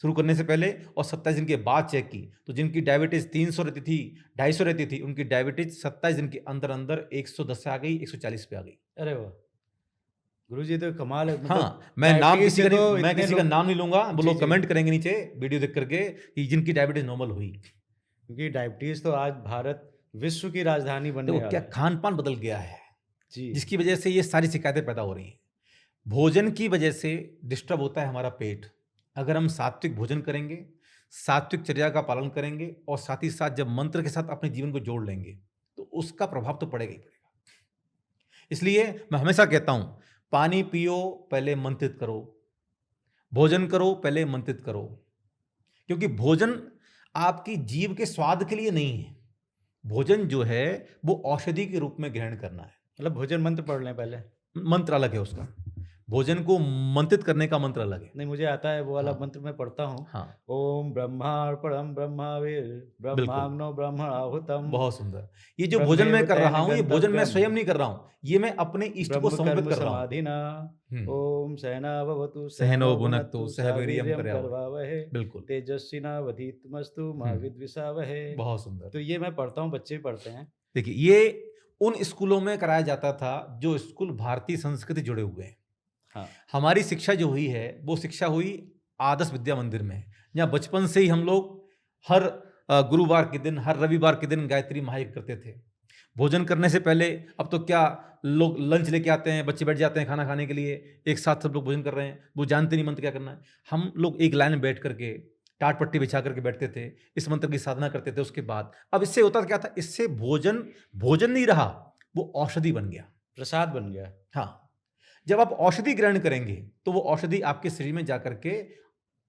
Speaker 1: शुरू करने से पहले, और 27 दिन के बाद चेक की, तो जिनकी डायबिटीज 300 रहती थी, 250 रहती थी, उनकी डायबिटीज 27 दिन के अंदर अंदर 110 से आ गई, 140 पे आ गई।
Speaker 2: अरे वाह गुरुजी, तो कमाल है।
Speaker 1: हाँ, मैं किसी का नाम नहीं लूंगा, वो लोग कमेंट करेंगे नीचे वीडियो देख करके कि जिनकी डायबिटीज नॉर्मल हुई।
Speaker 2: क्योंकि डायबिटीज तो आज भारत विश्व की राजधानी बनने वाला है।
Speaker 1: क्या खान पान बदल गया है
Speaker 2: जी,
Speaker 1: जिसकी वजह से ये सारी शिकायतें पैदा हो रही हैं। भोजन की वजह से डिस्टर्ब होता है हमारा पेट। अगर हम सात्विक भोजन करेंगे, सात्विक चर्या का पालन करेंगे और साथ ही साथ जब मंत्र के साथ अपने जीवन को जोड़ लेंगे तो उसका प्रभाव तो पड़ेगा ही पड़ेगा। इसलिए मैं हमेशा कहता हूं, पानी पियो पहले मंत्रित करो, भोजन करो पहले मंत्रित करो। क्योंकि भोजन आपकी जीव के स्वाद के लिए नहीं है, भोजन जो है वो औषधि के रूप में ग्रहण करना है।
Speaker 2: मतलब भोजन मंत्र पढ़ लें पहले,
Speaker 1: मंत्र अलग है उसका, भोजन को मंत्रित करने का मंत्र अलग है।
Speaker 2: नहीं मुझे आता है वो वाला मंत्र मैं पढ़ता हूँ।
Speaker 1: हाँ,
Speaker 2: ओम ब्रह्मार्पणम ब्रह्मावीर ब्रह्माग्नो ब्रह्मणाहुतम।
Speaker 1: बहुत सुंदर। ये जो भोजन मैं कर रहा हूँ, ये भोजन मैं स्वयं नहीं कर रहा हूँ, ये मैं अपने इष्ट को समर्पित कर रहा हूँ।
Speaker 2: ओम सहना भवतु
Speaker 1: सहनो भुनक्तु सह वीर्यं
Speaker 2: करवावहै
Speaker 1: बिल्कुल
Speaker 2: तेजस्विनावधीतमस्तु मा विद्विषावहै।
Speaker 1: बहुत सुंदर।
Speaker 2: तो ये मैं पढ़ता हूँ, बच्चे पढ़ते हैं।
Speaker 1: देखिए, ये उन स्कूलों में कराया जाता था जो स्कूल भारतीय संस्कृति जुड़े हुए हैं।
Speaker 2: हाँ,
Speaker 1: हमारी शिक्षा जो हुई है वो शिक्षा हुई आदर्श विद्या मंदिर में, जहाँ बचपन से ही हम लोग हर गुरुवार के दिन, हर रविवार के दिन गायत्री महायज्ञ करते थे। भोजन करने से पहले, अब तो क्या लोग लंच लेके आते हैं, बच्चे बैठ जाते हैं खाना खाने के लिए, एक साथ सब लोग भोजन कर रहे हैं, वो जानते नहीं मंत्र क्या करना है। हम लोग एक लाइन में बैठ करके टाट पट्टी बिछा करके बैठते थे, इस मंत्र की साधना करते थे। उसके बाद अब इससे होता क्या था, इससे भोजन नहीं रहा, वो औषधि बन गया,
Speaker 2: प्रसाद बन गया।
Speaker 1: हाँ, जब आप औषधि ग्रहण करेंगे तो वो औषधि आपके शरीर में जाकर के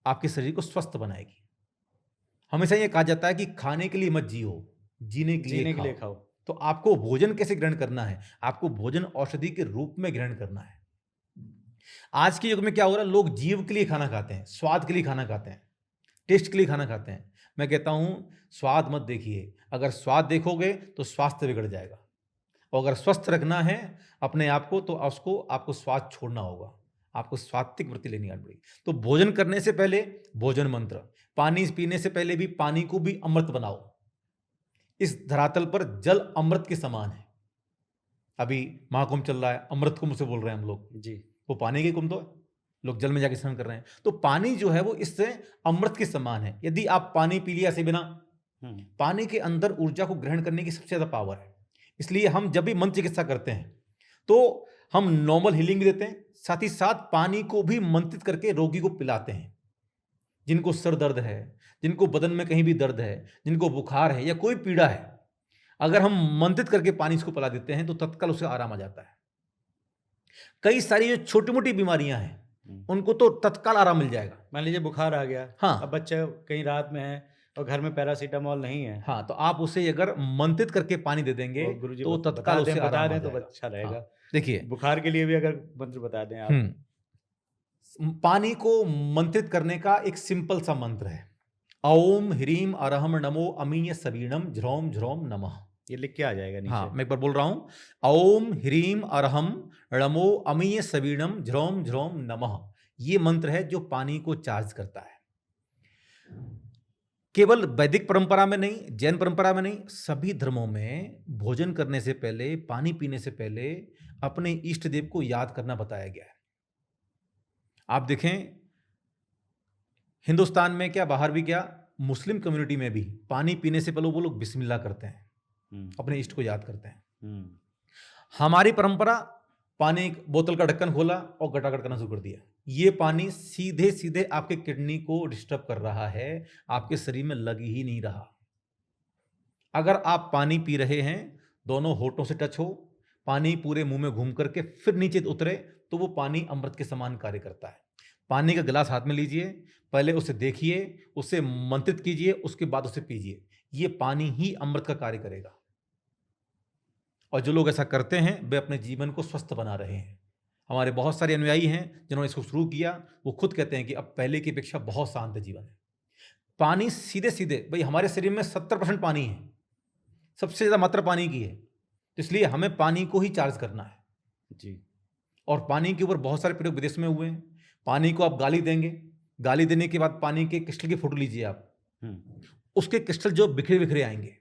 Speaker 1: आपके शरीर को स्वस्थ बनाएगी। हमेशा ये कहा जाता है कि खाने के लिए मत जियो, जीने के लिए खाओ। तो आपको भोजन कैसे ग्रहण करना है? आपको भोजन औषधि के रूप में ग्रहण करना है। आज के युग में क्या हो रहा है, लोग जीव के लिए खाना खाते हैं, स्वाद के लिए खाना खाते हैं, टेस्ट के लिए खाना खाते हैं। मैं कहता हूं, स्वाद मत देखिए, अगर स्वाद देखोगे तो स्वास्थ्य बिगड़ जाएगा। और अगर स्वस्थ रखना है अपने आप को तो आपको स्वाद छोड़ना होगा, आपको सात्विक वृत्ति लेनी पड़ेगी। तो भोजन करने से पहले भोजन मंत्र, पानी पीने से पहले भी पानी को भी अमृत बनाओ। इस धरातल पर जल अमृत के समान है। अभी महाकुंभ चल रहा है, अमृत कुंभ से बोल रहे हैं हम लोग
Speaker 2: जी,
Speaker 1: वो पानी के कुंभ तो है, लोग जल में जाके स्नान कर रहे हैं। तो पानी जो है वो इससे अमृत के समान है। यदि आप पानी पी लिया से बिना, पानी के अंदर ऊर्जा को ग्रहण करने की सबसे ज्यादा पावर है। इसलिए हम जब भी मंत्र चिकित्सा करते हैं तो हम नॉर्मल हीलिंग भी देते हैं, साथ ही साथ पानी को भी मंत्रित करके रोगी को पिलाते हैं। जिनको सर दर्द है, जिनको बदन में कहीं भी दर्द है, जिनको बुखार है या कोई पीड़ा है, अगर हम मंत्रित करके पानी इसको पिला देते हैं तो तत्काल उसे आराम आ जाता है। कई सारी जो छोटी मोटी बीमारियां हैं उनको तो तत्काल आराम मिल जाएगा।
Speaker 2: मान लीजिए बुखार आ गया,
Speaker 1: हाँ।
Speaker 2: अब बच्चा कहीं रात में है और घर में पैरासीटामोल नहीं है,
Speaker 1: हाँ, तो आप उसे अगर मंत्रित करके पानी दे देंगे
Speaker 2: और गुरुजी
Speaker 1: तो
Speaker 2: बता
Speaker 1: तत्काल
Speaker 2: दें
Speaker 1: उसे
Speaker 2: बता
Speaker 1: आराम आ
Speaker 2: दें तो
Speaker 1: जाएगा।
Speaker 2: अच्छा रहेगा।
Speaker 1: हाँ, देखिए,
Speaker 2: बुखार के लिए भी अगर मंत्र बता दें आप।
Speaker 1: पानी को मंत्रित करने का एक सिंपल सा मंत्र है, ओम ह्रीम अरहम नमो अमीय सबीणम झ्रौम झ्रौम नमः।
Speaker 2: ये लिख के आ जाएगा नीचे।
Speaker 1: हाँ, मैं एक बार बोल रहा हूं, ओम ह्रीम अरहम नमो अमीय सबीणम झ्रौम झ्रौम नमः। ये मंत्र है जो पानी को चार्ज करता है। केवल वैदिक परंपरा में नहीं, जैन परंपरा में नहीं, सभी धर्मों में भोजन करने से पहले, पानी पीने से पहले अपने इष्ट देव को याद करना बताया गया है। आप देखें, हिंदुस्तान में क्या, बाहर भी क्या, मुस्लिम कम्युनिटी में भी पानी पीने से पहले वो लोग बिस्मिल्लाह करते हैं, अपने इष्ट को याद करते हैं। हमारी परंपरा, पानी बोतल का ढक्कन खोला और गटागट करना शुरू कर दिया। ये पानी सीधे सीधे आपके किडनी को डिस्टर्ब कर रहा है, आपके शरीर में लग ही नहीं रहा। अगर आप पानी पी रहे हैं, दोनों होठों से टच हो, पानी पूरे मुंह में घूम करके फिर नीचे उतरे, तो वो पानी अमृत के समान कार्य करता है। पानी का गिलास हाथ में लीजिए, पहले उसे देखिए, उसे मंत्रित कीजिए, उसके बाद उसे पीजिए। ये पानी ही अमृत का कार्य करेगा। और जो लोग ऐसा करते हैं वे अपने जीवन को स्वस्थ बना रहे हैं। हमारे बहुत सारे अनुयायी हैं जिन्होंने इसको शुरू किया, वो खुद कहते हैं कि अब पहले की अपेक्षा बहुत शांत जीवन है। पानी सीधे सीधे, भाई हमारे शरीर में 70% पानी है, सबसे ज़्यादा मात्रा पानी की है, तो इसलिए हमें पानी को ही चार्ज करना है
Speaker 2: जी।
Speaker 1: और पानी के ऊपर बहुत सारे प्रयोग विदेश में हुए हैं। पानी को आप गाली देंगे, गाली देने के बाद पानी के क्रिस्टल की फोटो लीजिए आप, उसके क्रिस्टल जो बिखरे बिखरे आएंगे।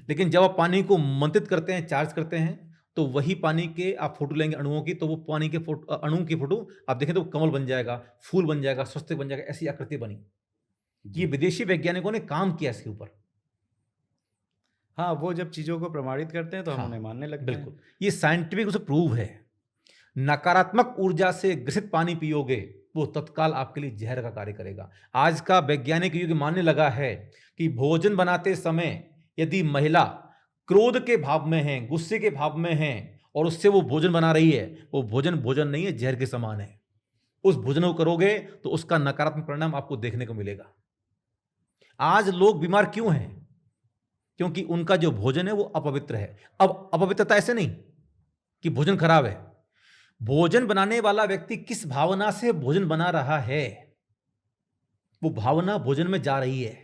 Speaker 1: लेकिन जब आप पानी को मंत्रित करते हैं, चार्ज करते हैं, तो वही पानी के आप फोटो लेंगे अणुओं की, तो वो पानी के अणु की फोटो आप देखें तो कमल बन जाएगा, फूल बन जाएगा, स्वस्तिक बन जाएगा, ऐसी आकृति बनी। ये विदेशी वैज्ञानिकों ने काम किया इसके ऊपर।
Speaker 2: हाँ, वो जब चीजों को प्रमाणित करते हैं तो हम उन्हें मानने लगते हैं।
Speaker 1: बिल्कुल, ये साइंटिफिक उसे प्रूव है। नकारात्मक ऊर्जा से ग्रसित पानी पियोगे, वो तत्काल आपके लिए जहर का कार्य करेगा। आज का वैज्ञानिक युग मानने लगा है कि भोजन बनाते समय यदि महिला क्रोध के भाव में है, गुस्से के भाव में है और उससे वो भोजन बना रही है, वो भोजन नहीं है, जहर के समान है। उस भोजन को करोगे तो उसका नकारात्मक परिणाम आपको देखने को मिलेगा। आज लोग बीमार क्यों हैं? क्योंकि उनका जो भोजन है वो अपवित्र है। अब अपवित्रता ऐसे नहीं कि भोजन खराब है, भोजन बनाने वाला व्यक्ति किस भावना से भोजन बना रहा है, वो भावना भोजन में जा रही है।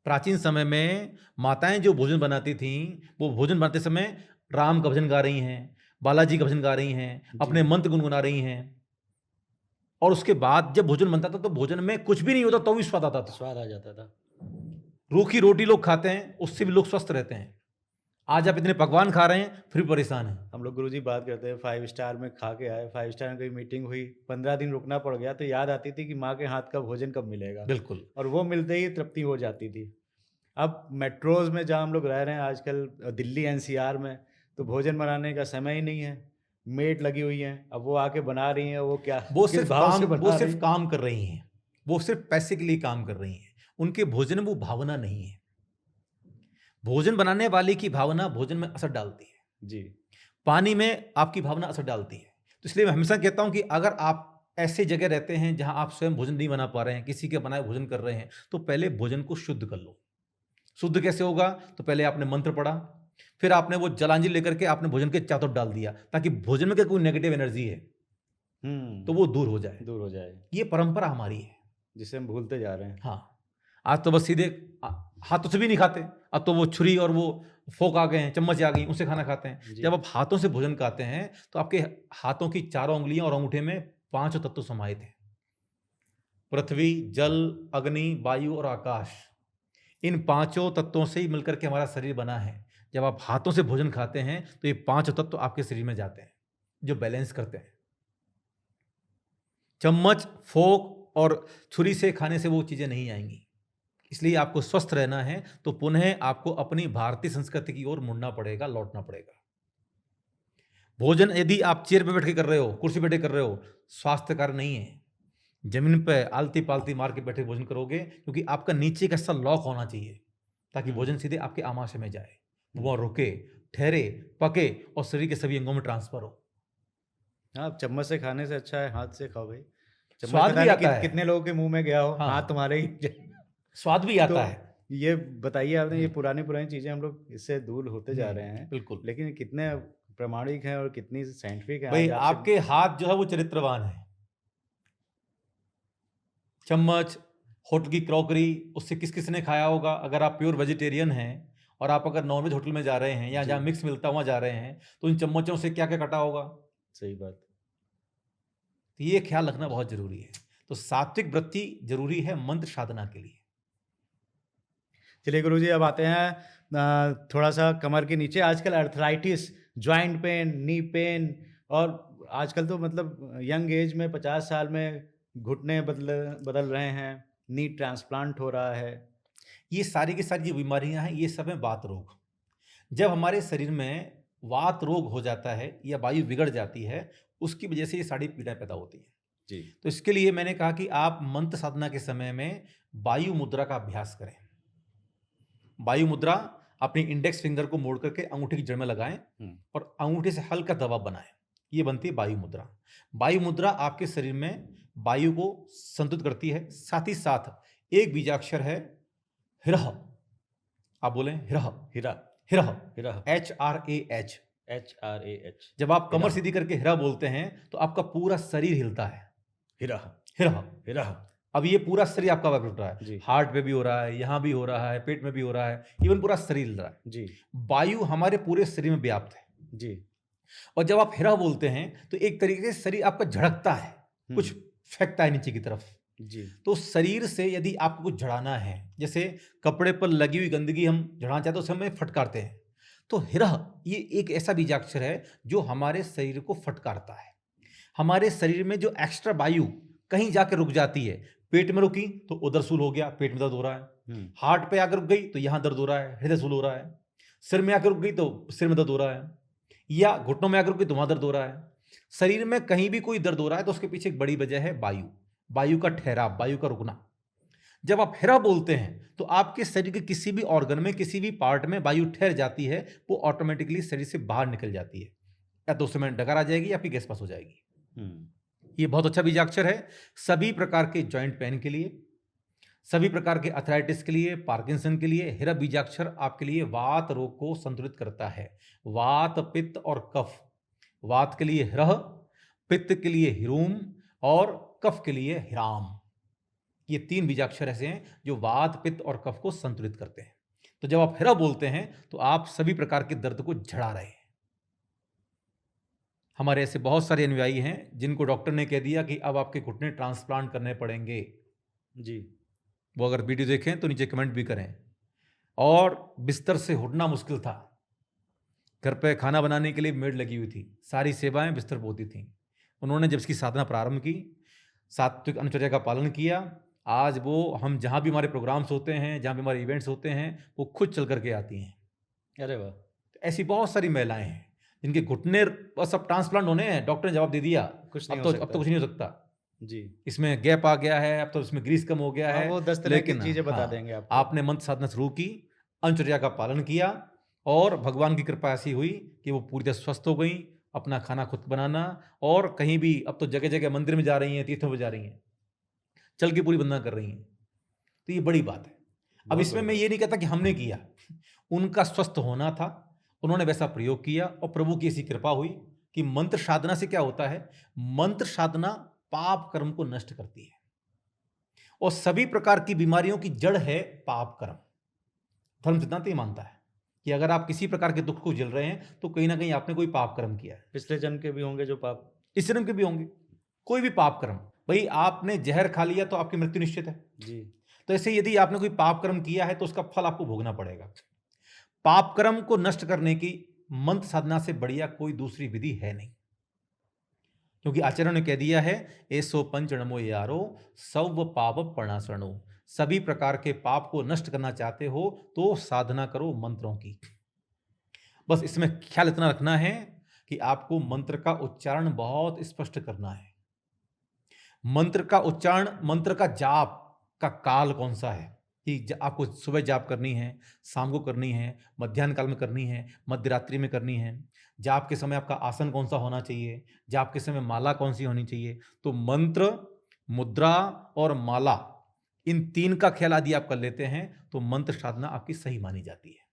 Speaker 1: प्राचीन समय में माताएं जो भोजन बनाती थीं, वो भोजन बनाते समय राम का भजन गा रही हैं, बालाजी का भजन गा रही हैं, अपने मंत्र गुनगुना रही हैं, और उसके बाद जब भोजन बनता था तो भोजन में कुछ भी नहीं होता तो भी स्वाद आता था,
Speaker 2: स्वाद आ जाता था।
Speaker 1: रूखी रोटी लोग खाते हैं, उससे भी लोग स्वस्थ रहते हैं। आज आप इतने पकवान खा रहे हैं फिर परेशान हैं।
Speaker 2: हम लोग गुरुजी बात करते हैं 5 स्टार में खा के आए, 5 स्टार में कोई मीटिंग हुई, 15 दिन रुकना पड़ गया, तो याद आती थी कि माँ के हाथ का भोजन कब मिलेगा।
Speaker 1: बिल्कुल,
Speaker 2: और वो मिलते ही तृप्ति हो जाती थी। अब मेट्रोज में जहाँ हम लोग रह रहे हैं आजकल, दिल्ली एनसीआर में, तो भोजन बनाने का समय ही नहीं है, मेड लगी हुई हैं, अब वो आके बना रही हैं, वो क्या
Speaker 1: वो
Speaker 2: किस
Speaker 1: सिर्फ
Speaker 2: भाव
Speaker 1: काम,
Speaker 2: से बना
Speaker 1: वो
Speaker 2: रही
Speaker 1: सिर्फ
Speaker 2: हैं?
Speaker 1: काम कर रही हैं, वो सिर्फ पैसे के लिए काम कर रही हैं। उनके भोजन में वो भावना नहीं है। भोजन बनाने वाले की भावना भोजन में असर डालती है
Speaker 2: जी।
Speaker 1: पानी में आपकी भावना असर डालती है। तो इसलिए मैं हमेशा कहता हूं कि अगर आप ऐसे जगह रहते हैं जहां आप स्वयं भोजन नहीं बना पा रहे हैं, किसी के बनाए भोजन कर रहे हैं, तो पहले भोजन को शुद्ध कर लो। शुद्ध कैसे होगा? तो पहले आपने मंत्र पढ़ा, फिर आपने वो जलांजलि लेकर के आपने भोजन के चारों तरफ डाल दिया, ताकि भोजन में क्या कोई नेगेटिव एनर्जी है तो वो दूर हो जाए। ये परंपरा हमारी है
Speaker 2: जिसे हम भूलते जा रहे हैं।
Speaker 1: हाँ, आज तो बस सीधे हाथों से भी नहीं खाते, अब तो वो छुरी और वो फोक आ गए हैं, चम्मच आ गई, उनसे खाना खाते हैं। जब आप हाथों से भोजन खाते हैं तो आपके हाथों की चारों उंगलियां और अंगूठे में 5 तत्व समाहित हैं: पृथ्वी, जल, अग्नि, वायु और आकाश। इन 5 तत्वों से ही मिलकर के हमारा शरीर बना है। जब आप हाथों से भोजन खाते हैं तो ये 5 तत्व आपके शरीर में जाते हैं जो बैलेंस करते हैं। चम्मच, फोक और छुरी से खाने से वो चीजें नहीं आएंगी। इसलिए आपको स्वस्थ रहना है तो पुनः आपको अपनी भारतीय संस्कृति की ओर मुड़ना पड़ेगा, लौटना पड़ेगा। भोजन यदि आप चेयर पे बैठ के कर रहे हो, कुर्सी बैठे कर रहे हो, स्वास्थ्यकर नहीं है। जमीन पे आलती पालती मार के बैठे भोजन करोगे, क्योंकि आपका नीचे का हिस्सा लॉक होना चाहिए ताकि भोजन सीधे आपके आमाशय में जाए, वो रुके, ठहरे, पके और शरीर के सभी अंगों में ट्रांसफर हो।
Speaker 2: हाँ, चम्मच से खाने से अच्छा है हाथ से खाओ भाई। चम्मच
Speaker 1: स्वाद
Speaker 2: पता
Speaker 1: भी
Speaker 2: नहीं
Speaker 1: आता है।
Speaker 2: कितने लोगों के मुंह में गया हो,
Speaker 1: हाँ,
Speaker 2: हाथ तुम्हारे ही
Speaker 1: स्वाद भी
Speaker 2: तो
Speaker 1: आता है।
Speaker 2: ये बताइए आपने, ये
Speaker 1: हम्म,
Speaker 2: पुरानी पुरानी चीजें हम लोग इससे दूर होते जा रहे हैं,
Speaker 1: बिल्कुल।
Speaker 2: लेकिन कितने प्रामाणिक हैं और कितनी साइंटिफिक हैं
Speaker 1: भाई
Speaker 2: आज आपसे।
Speaker 1: आपके हाथ जो है वो चरित्रवान है। चम्मच, होटल की क्रॉकरी, उससे किस किसने खाया होगा। अगर आप प्योर वेजिटेरियन हैं और आप अगर नॉनवेज होटल में जा रहे हैं या
Speaker 2: जी,
Speaker 1: जहाँ मिक्स मिलता है वहाँ जा रहे हैं, तो इन चम्मचों से क्या क्या कटा होगा।
Speaker 2: सही बात।
Speaker 1: तो ये ख्याल रखना बहुत जरूरी है। तो सात्विक वृत्ति जरूरी है मंत्र साधना के लिए।
Speaker 2: चलिए गुरुजी, अब आते हैं थोड़ा सा कमर के नीचे। आजकल arthritis, joint pain, knee pain, और आजकल तो मतलब यंग एज में 50 साल में घुटने बदल बदल रहे हैं, नी ट्रांसप्लांट हो रहा है।
Speaker 1: ये सारी की सारी जो बीमारियां हैं ये सब है वात रोग। जब हमारे शरीर में वात रोग हो जाता है या वायु बिगड़ जाती है, उसकी वजह से ये सारी पीड़ाएं पैदा होती हैं।
Speaker 2: जी,
Speaker 1: तो इसके लिए मैंने कहा कि आप मंत्र साधना के समय में वायु मुद्रा का अभ्यास करें। वायु मुद्रा, अपनी इंडेक्स फिंगर को मोड़ करके अंगूठे की जड़ में लगाएं और अंगूठे से हल्का दबाव बनाएं। ये बनती है वायु मुद्रा। वायु मुद्रा आपके शरीर में वायु को संतुलित करती है। साथ ही साथ एक बीजाक्षर है हिरह। आप बोलें हिरह।
Speaker 2: हिरा,
Speaker 1: हिरह,
Speaker 2: हिरा,
Speaker 1: HRAH।
Speaker 2: HRAH,
Speaker 1: जब आप कमर
Speaker 2: हिरा,
Speaker 1: सीधी करके हिरा बोलते हैं तो आपका पूरा शरीर हिलता है।
Speaker 2: हिरा,
Speaker 1: हिरह।
Speaker 2: हिरा।
Speaker 1: अब ये पूरा शरीर आपका वाइब्रेट हो रहा है।
Speaker 2: जी,
Speaker 1: हार्ट पे भी हो रहा है, यहाँ भी हो रहा है, पेट में भी हो रहा है, इवन पूरा शरीर हिल रहा है।
Speaker 2: जी,
Speaker 1: वायु हमारे पूरे शरीर में व्याप्त है।
Speaker 2: जी,
Speaker 1: और जब आप हिरा बोलते हैं तो एक तरीके से शरीर आपका झड़कता है, कुछ फेंकता है नीचे की तरफ।
Speaker 2: जी,
Speaker 1: तो शरीर से यदि आपको कुछ झड़ाना है, जैसे कपड़े पर लगी हुई गंदगी हम झड़ाना चाहते हैं, उसे हमें फटकारते हैं। तो हिरह ये एक ऐसा बीजाक्षर है जो हमारे शरीर को फटकारता है। हमारे शरीर में जो एक्स्ट्रा वायु कहीं जाकर रुक जाती है, पेट में रुकी तो उधर सूल हो गया, पेट में दर्द हो रहा है। हार्ट पे आकर रुक गई तो यहां दर्द हो रहा है, हृदय सूल हो रहा है। सिर में आकर रुक गई तो सिर में दर्द हो रहा है, या घुटनों में आकर रुक गई तो वहां दर्द हो रहा है। शरीर में कहीं भी कोई दर्द हो रहा है तो उसके पीछे एक बड़ी वजह है वायु, वायु का ठहराव, वायु का रुकना। जब आप हिरा बोलते हैं तो आपके शरीर के किसी भी ऑर्गन में, किसी भी पार्ट में वायु ठहर जाती है, वो ऑटोमेटिकली शरीर से बाहर निकल जाती है, या तो उसमें डकार आ जाएगी या फिर गैस पास हो जाएगी। ये बहुत अच्छा बीजाक्षर है सभी प्रकार के जॉइंट पेन के लिए, सभी प्रकार के अर्थराइटिस के लिए, पार्किंसन के लिए। हिरा बीजाक्षर आपके लिए वात रोग को संतुलित करता है। वात, पित्त और कफ। वात के लिए हिरह, पित्त के लिए हिरूम और कफ के लिए हिराम। ये 3 बीजाक्षर ऐसे हैं जो वात, पित्त और कफ को संतुलित करते हैं। तो जब आप हिरा बोलते हैं तो आप सभी प्रकार के दर्द को झड़ा रहे हैं। हमारे ऐसे बहुत सारे अनुयायी हैं जिनको डॉक्टर ने कह दिया कि अब आपके घुटने ट्रांसप्लांट करने पड़ेंगे।
Speaker 2: जी,
Speaker 1: वो अगर वीडियो देखें तो नीचे कमेंट भी करें। और बिस्तर से उठना मुश्किल था, घर पे खाना बनाने के लिए मेड लगी हुई थी, सारी सेवाएं बिस्तर पर होती थी। उन्होंने जब इसकी साधना प्रारंभ की, सात्विक अनुचर्या का पालन किया, आज वो हम जहाँ भी हमारे प्रोग्राम्स होते हैं, जहाँ भी हमारे इवेंट्स होते हैं, वो खुद चल करके आती हैं।
Speaker 2: अरे वाह।
Speaker 1: तो ऐसी बहुत सारी महिलाएं हैं जिनके घुटने बस अब ट्रांसप्लांट होने हैं, डॉक्टर ने जवाब दे दिया
Speaker 2: कुछ
Speaker 1: अब
Speaker 2: नहीं
Speaker 1: तो
Speaker 2: हो सकता।
Speaker 1: कुछ नहीं हो सकता,
Speaker 2: जी,
Speaker 1: इसमें गैप आ गया है, अब तो इसमें ग्रीस कम हो गया
Speaker 2: हाँ,
Speaker 1: है।
Speaker 2: वो 10 तरह की
Speaker 1: लेकिन
Speaker 2: चीजें बता
Speaker 1: हाँ,
Speaker 2: देंगे आपको।
Speaker 1: आपने मंत्र साधना शुरू की, अनुचर्या का पालन किया और भगवान की कृपा ऐसी हुई कि वो पूरी तरह स्वस्थ हो गई। अपना खाना खुद बनाना, और कहीं भी अब तो जगह जगह मंदिर में जा रही हैं, तीर्थों में जा रही हैं, चल के पूरी वंदना कर रही हैं। तो ये बड़ी बात है। अब
Speaker 2: बहुत
Speaker 1: इसमें
Speaker 2: बड़ी
Speaker 1: मैं ये नहीं कहता कि हमने किया, उनका स्वस्थ होना था, उन्होंने वैसा प्रयोग किया और प्रभु की ऐसी कृपा हुई कि मंत्र साधना से क्या होता है, मंत्र साधना पाप कर्म को नष्ट करती है और सभी प्रकार की बीमारियों की जड़ है पाप कर्म। धर्म सिद्धांत ये मानता है कि अगर आप किसी प्रकार के दुख को झेल रहे हैं तो कहीं ना कहीं आपने कोई पाप कर्म किया है।
Speaker 2: पिछले जन्म के भी होंगे जो पाप।
Speaker 1: इस जन्म के भी होंगे, कोई भी पाप कर्म। भाई आपने जहर खा लिया तो आपकी मृत्यु निश्चित है।
Speaker 2: जी,
Speaker 1: तो ऐसे यदि आपने कोई पाप कर्म किया है तो उसका फल आपको भोगना पड़ेगा। पाप कर्म को नष्ट करने की मंत्र साधना से बढ़िया कोई दूसरी विधि है नहीं, क्योंकि आचार्यों ने कह दिया है एसो पंच नमो यारो सव पाप प्रणासरणो। सभी प्रकार के पाप को नष्ट करना चाहते हो तो साधना करो मंत्रों की। बस इसमें ख्याल इतना रखना है कि आपको मंत्र का उच्चारण बहुत स्पष्ट करना है। मंत्र का उच्चारण, मंत्र का जाप का काल कौन सा है, कि आपको सुबह जाप करनी है, शाम को करनी है, मध्याह्न काल में करनी है, मध्य रात्रि में करनी है, जाप के समय आपका आसन कौन सा होना चाहिए, जाप के समय माला कौन सी होनी चाहिए। तो मंत्र, मुद्रा और माला, इन 3 का ख्याल यदि आप कर लेते हैं तो मंत्र साधना आपकी सही मानी जाती है।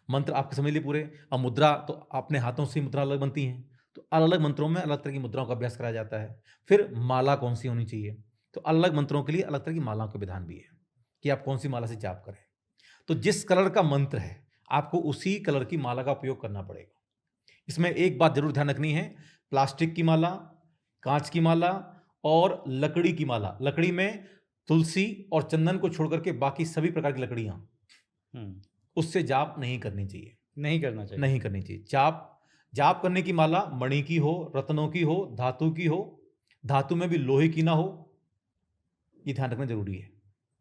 Speaker 1: मंत्र आपके समझ लिए पूरे। अब मुद्रा तो अपने हाथों से मुद्रा अलग बनती हैं, तो अलग अलग मंत्रों में अलग तरह की मुद्राओं का अभ्यास कराया जाता है। फिर माला कौन सी होनी चाहिए, तो अलग मंत्रों के लिए अलग तरह की मालाओं का विधान भी है कि आप कौन सी माला से जाप करें। तो जिस कलर का मंत्र है आपको उसी कलर की माला का उपयोग करना पड़ेगा। इसमें एक बात जरूर ध्यान रखनी है, प्लास्टिक की माला, कांच की माला और लकड़ी की माला, लकड़ी में तुलसी और चंदन को छोड़कर के बाकी सभी प्रकार की लकड़ियां, उससे जाप नहीं करनी चाहिए।
Speaker 2: नहीं करना चाहिए।
Speaker 1: नहीं करनी चाहिए। जाप करने की माला मणि की हो, रत्नों की हो, धातु की हो, धातु में भी लोहे की ना हो, ये ध्यान रखना जरूरी है।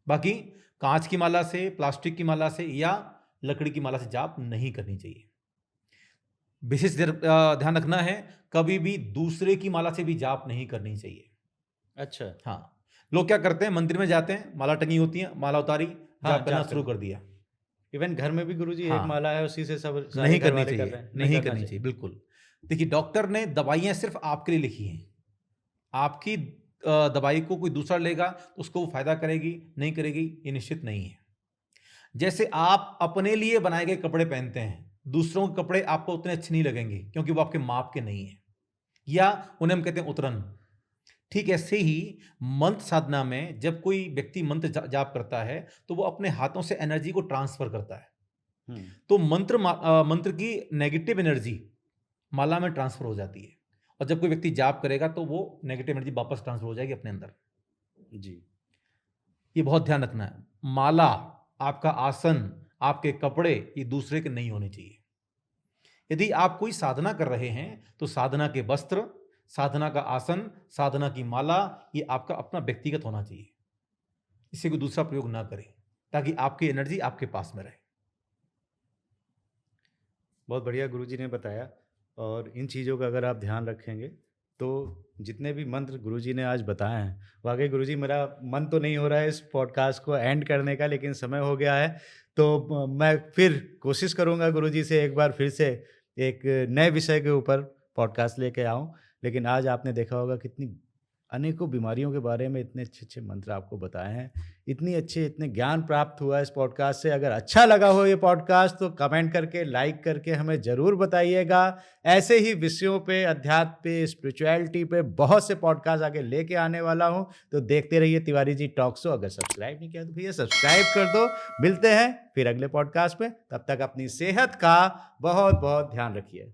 Speaker 1: बाकी कांच की माला से, प्लास्टिक की माला से या लकड़ी की माला से जाप नहीं करनी चाहिए। विशेष ध्यान रखना है, कभी भी दूसरे की माला से भी जाप नहीं करनी चाहिए।
Speaker 2: अच्छा।
Speaker 1: हाँ, लोग क्या करते हैं, मंदिर में जाते हैं, माला टंगी होती है, माला उतारी, जाप करना शुरू कर दिया।
Speaker 2: इवन घर में भी गुरुजी
Speaker 1: हाँ,
Speaker 2: एक माला है, उसी से सब
Speaker 1: नहीं करनी चाहिए, नहीं करनी चाहिए बिल्कुल। देखिए, डॉक्टर ने दवाइयां सिर्फ आपके लिए लिखी हैं। आपकी दवाई को कोई दूसरा लेगा तो उसको वो फायदा करेगी नहीं करेगी ये निश्चित नहीं है। जैसे आप अपने लिए बनाए गए कपड़े पहनते हैं, दूसरों के कपड़े आपको उतने अच्छे नहीं लगेंगे क्योंकि वो आपके माप के नहीं है, या उन्हें हम कहते हैं उतरन। ठीक ऐसे ही मंत्र साधना में जब कोई व्यक्ति मंत्र जाप करता है तो वो अपने हाथों से एनर्जी को ट्रांसफर करता है। तो मंत्र की नेगेटिव एनर्जी माला में ट्रांसफर हो जाती है, और जब कोई व्यक्ति जाप करेगा तो वो नेगेटिव एनर्जी वापस ट्रांसफर हो जाएगी अपने अंदर जी। ये बहुत ध्यान रखना है। माला, आपका आसन, आपके कपड़े ये दूसरे के नहीं होने चाहिए। यदि आप कोई साधना कर रहे हैं तो साधना के वस्त्र, साधना का आसन, साधना की माला ये आपका अपना व्यक्तिगत होना चाहिए। इसे कोई दूसरा प्रयोग ना करें ताकि आपकी एनर्जी आपके पास में रहे।
Speaker 2: बहुत बढ़िया गुरुजी ने बताया, और इन चीज़ों का अगर आप ध्यान रखेंगे तो जितने भी मंत्र गुरुजी ने आज बताए हैं, वाकई गुरुजी मेरा मन तो नहीं हो रहा है इस पॉडकास्ट को एंड करने का, लेकिन समय हो गया है। तो मैं फिर कोशिश करूंगा गुरुजी से एक बार फिर से एक नए विषय के ऊपर पॉडकास्ट लेके आऊं। लेकिन आज आपने देखा होगा कितनी अनेकों बीमारियों के बारे में इतने अच्छे अच्छे मंत्र आपको बताए हैं, इतने ज्ञान प्राप्त हुआ है इस पॉडकास्ट से। अगर अच्छा लगा हो ये पॉडकास्ट तो कमेंट करके, लाइक करके हमें ज़रूर बताइएगा। ऐसे ही विषयों पे, अध्यात्म पे, स्पिरिचुअलिटी पे बहुत से पॉडकास्ट आगे लेके आने वाला हूँ, तो देखते रहिए तिवारी जी टॉक शो। अगर सब्सक्राइब नहीं किया तो भैया सब्सक्राइब कर दो। मिलते हैं फिर अगले पॉडकास्ट में, तब तक अपनी सेहत का बहुत बहुत ध्यान रखिए।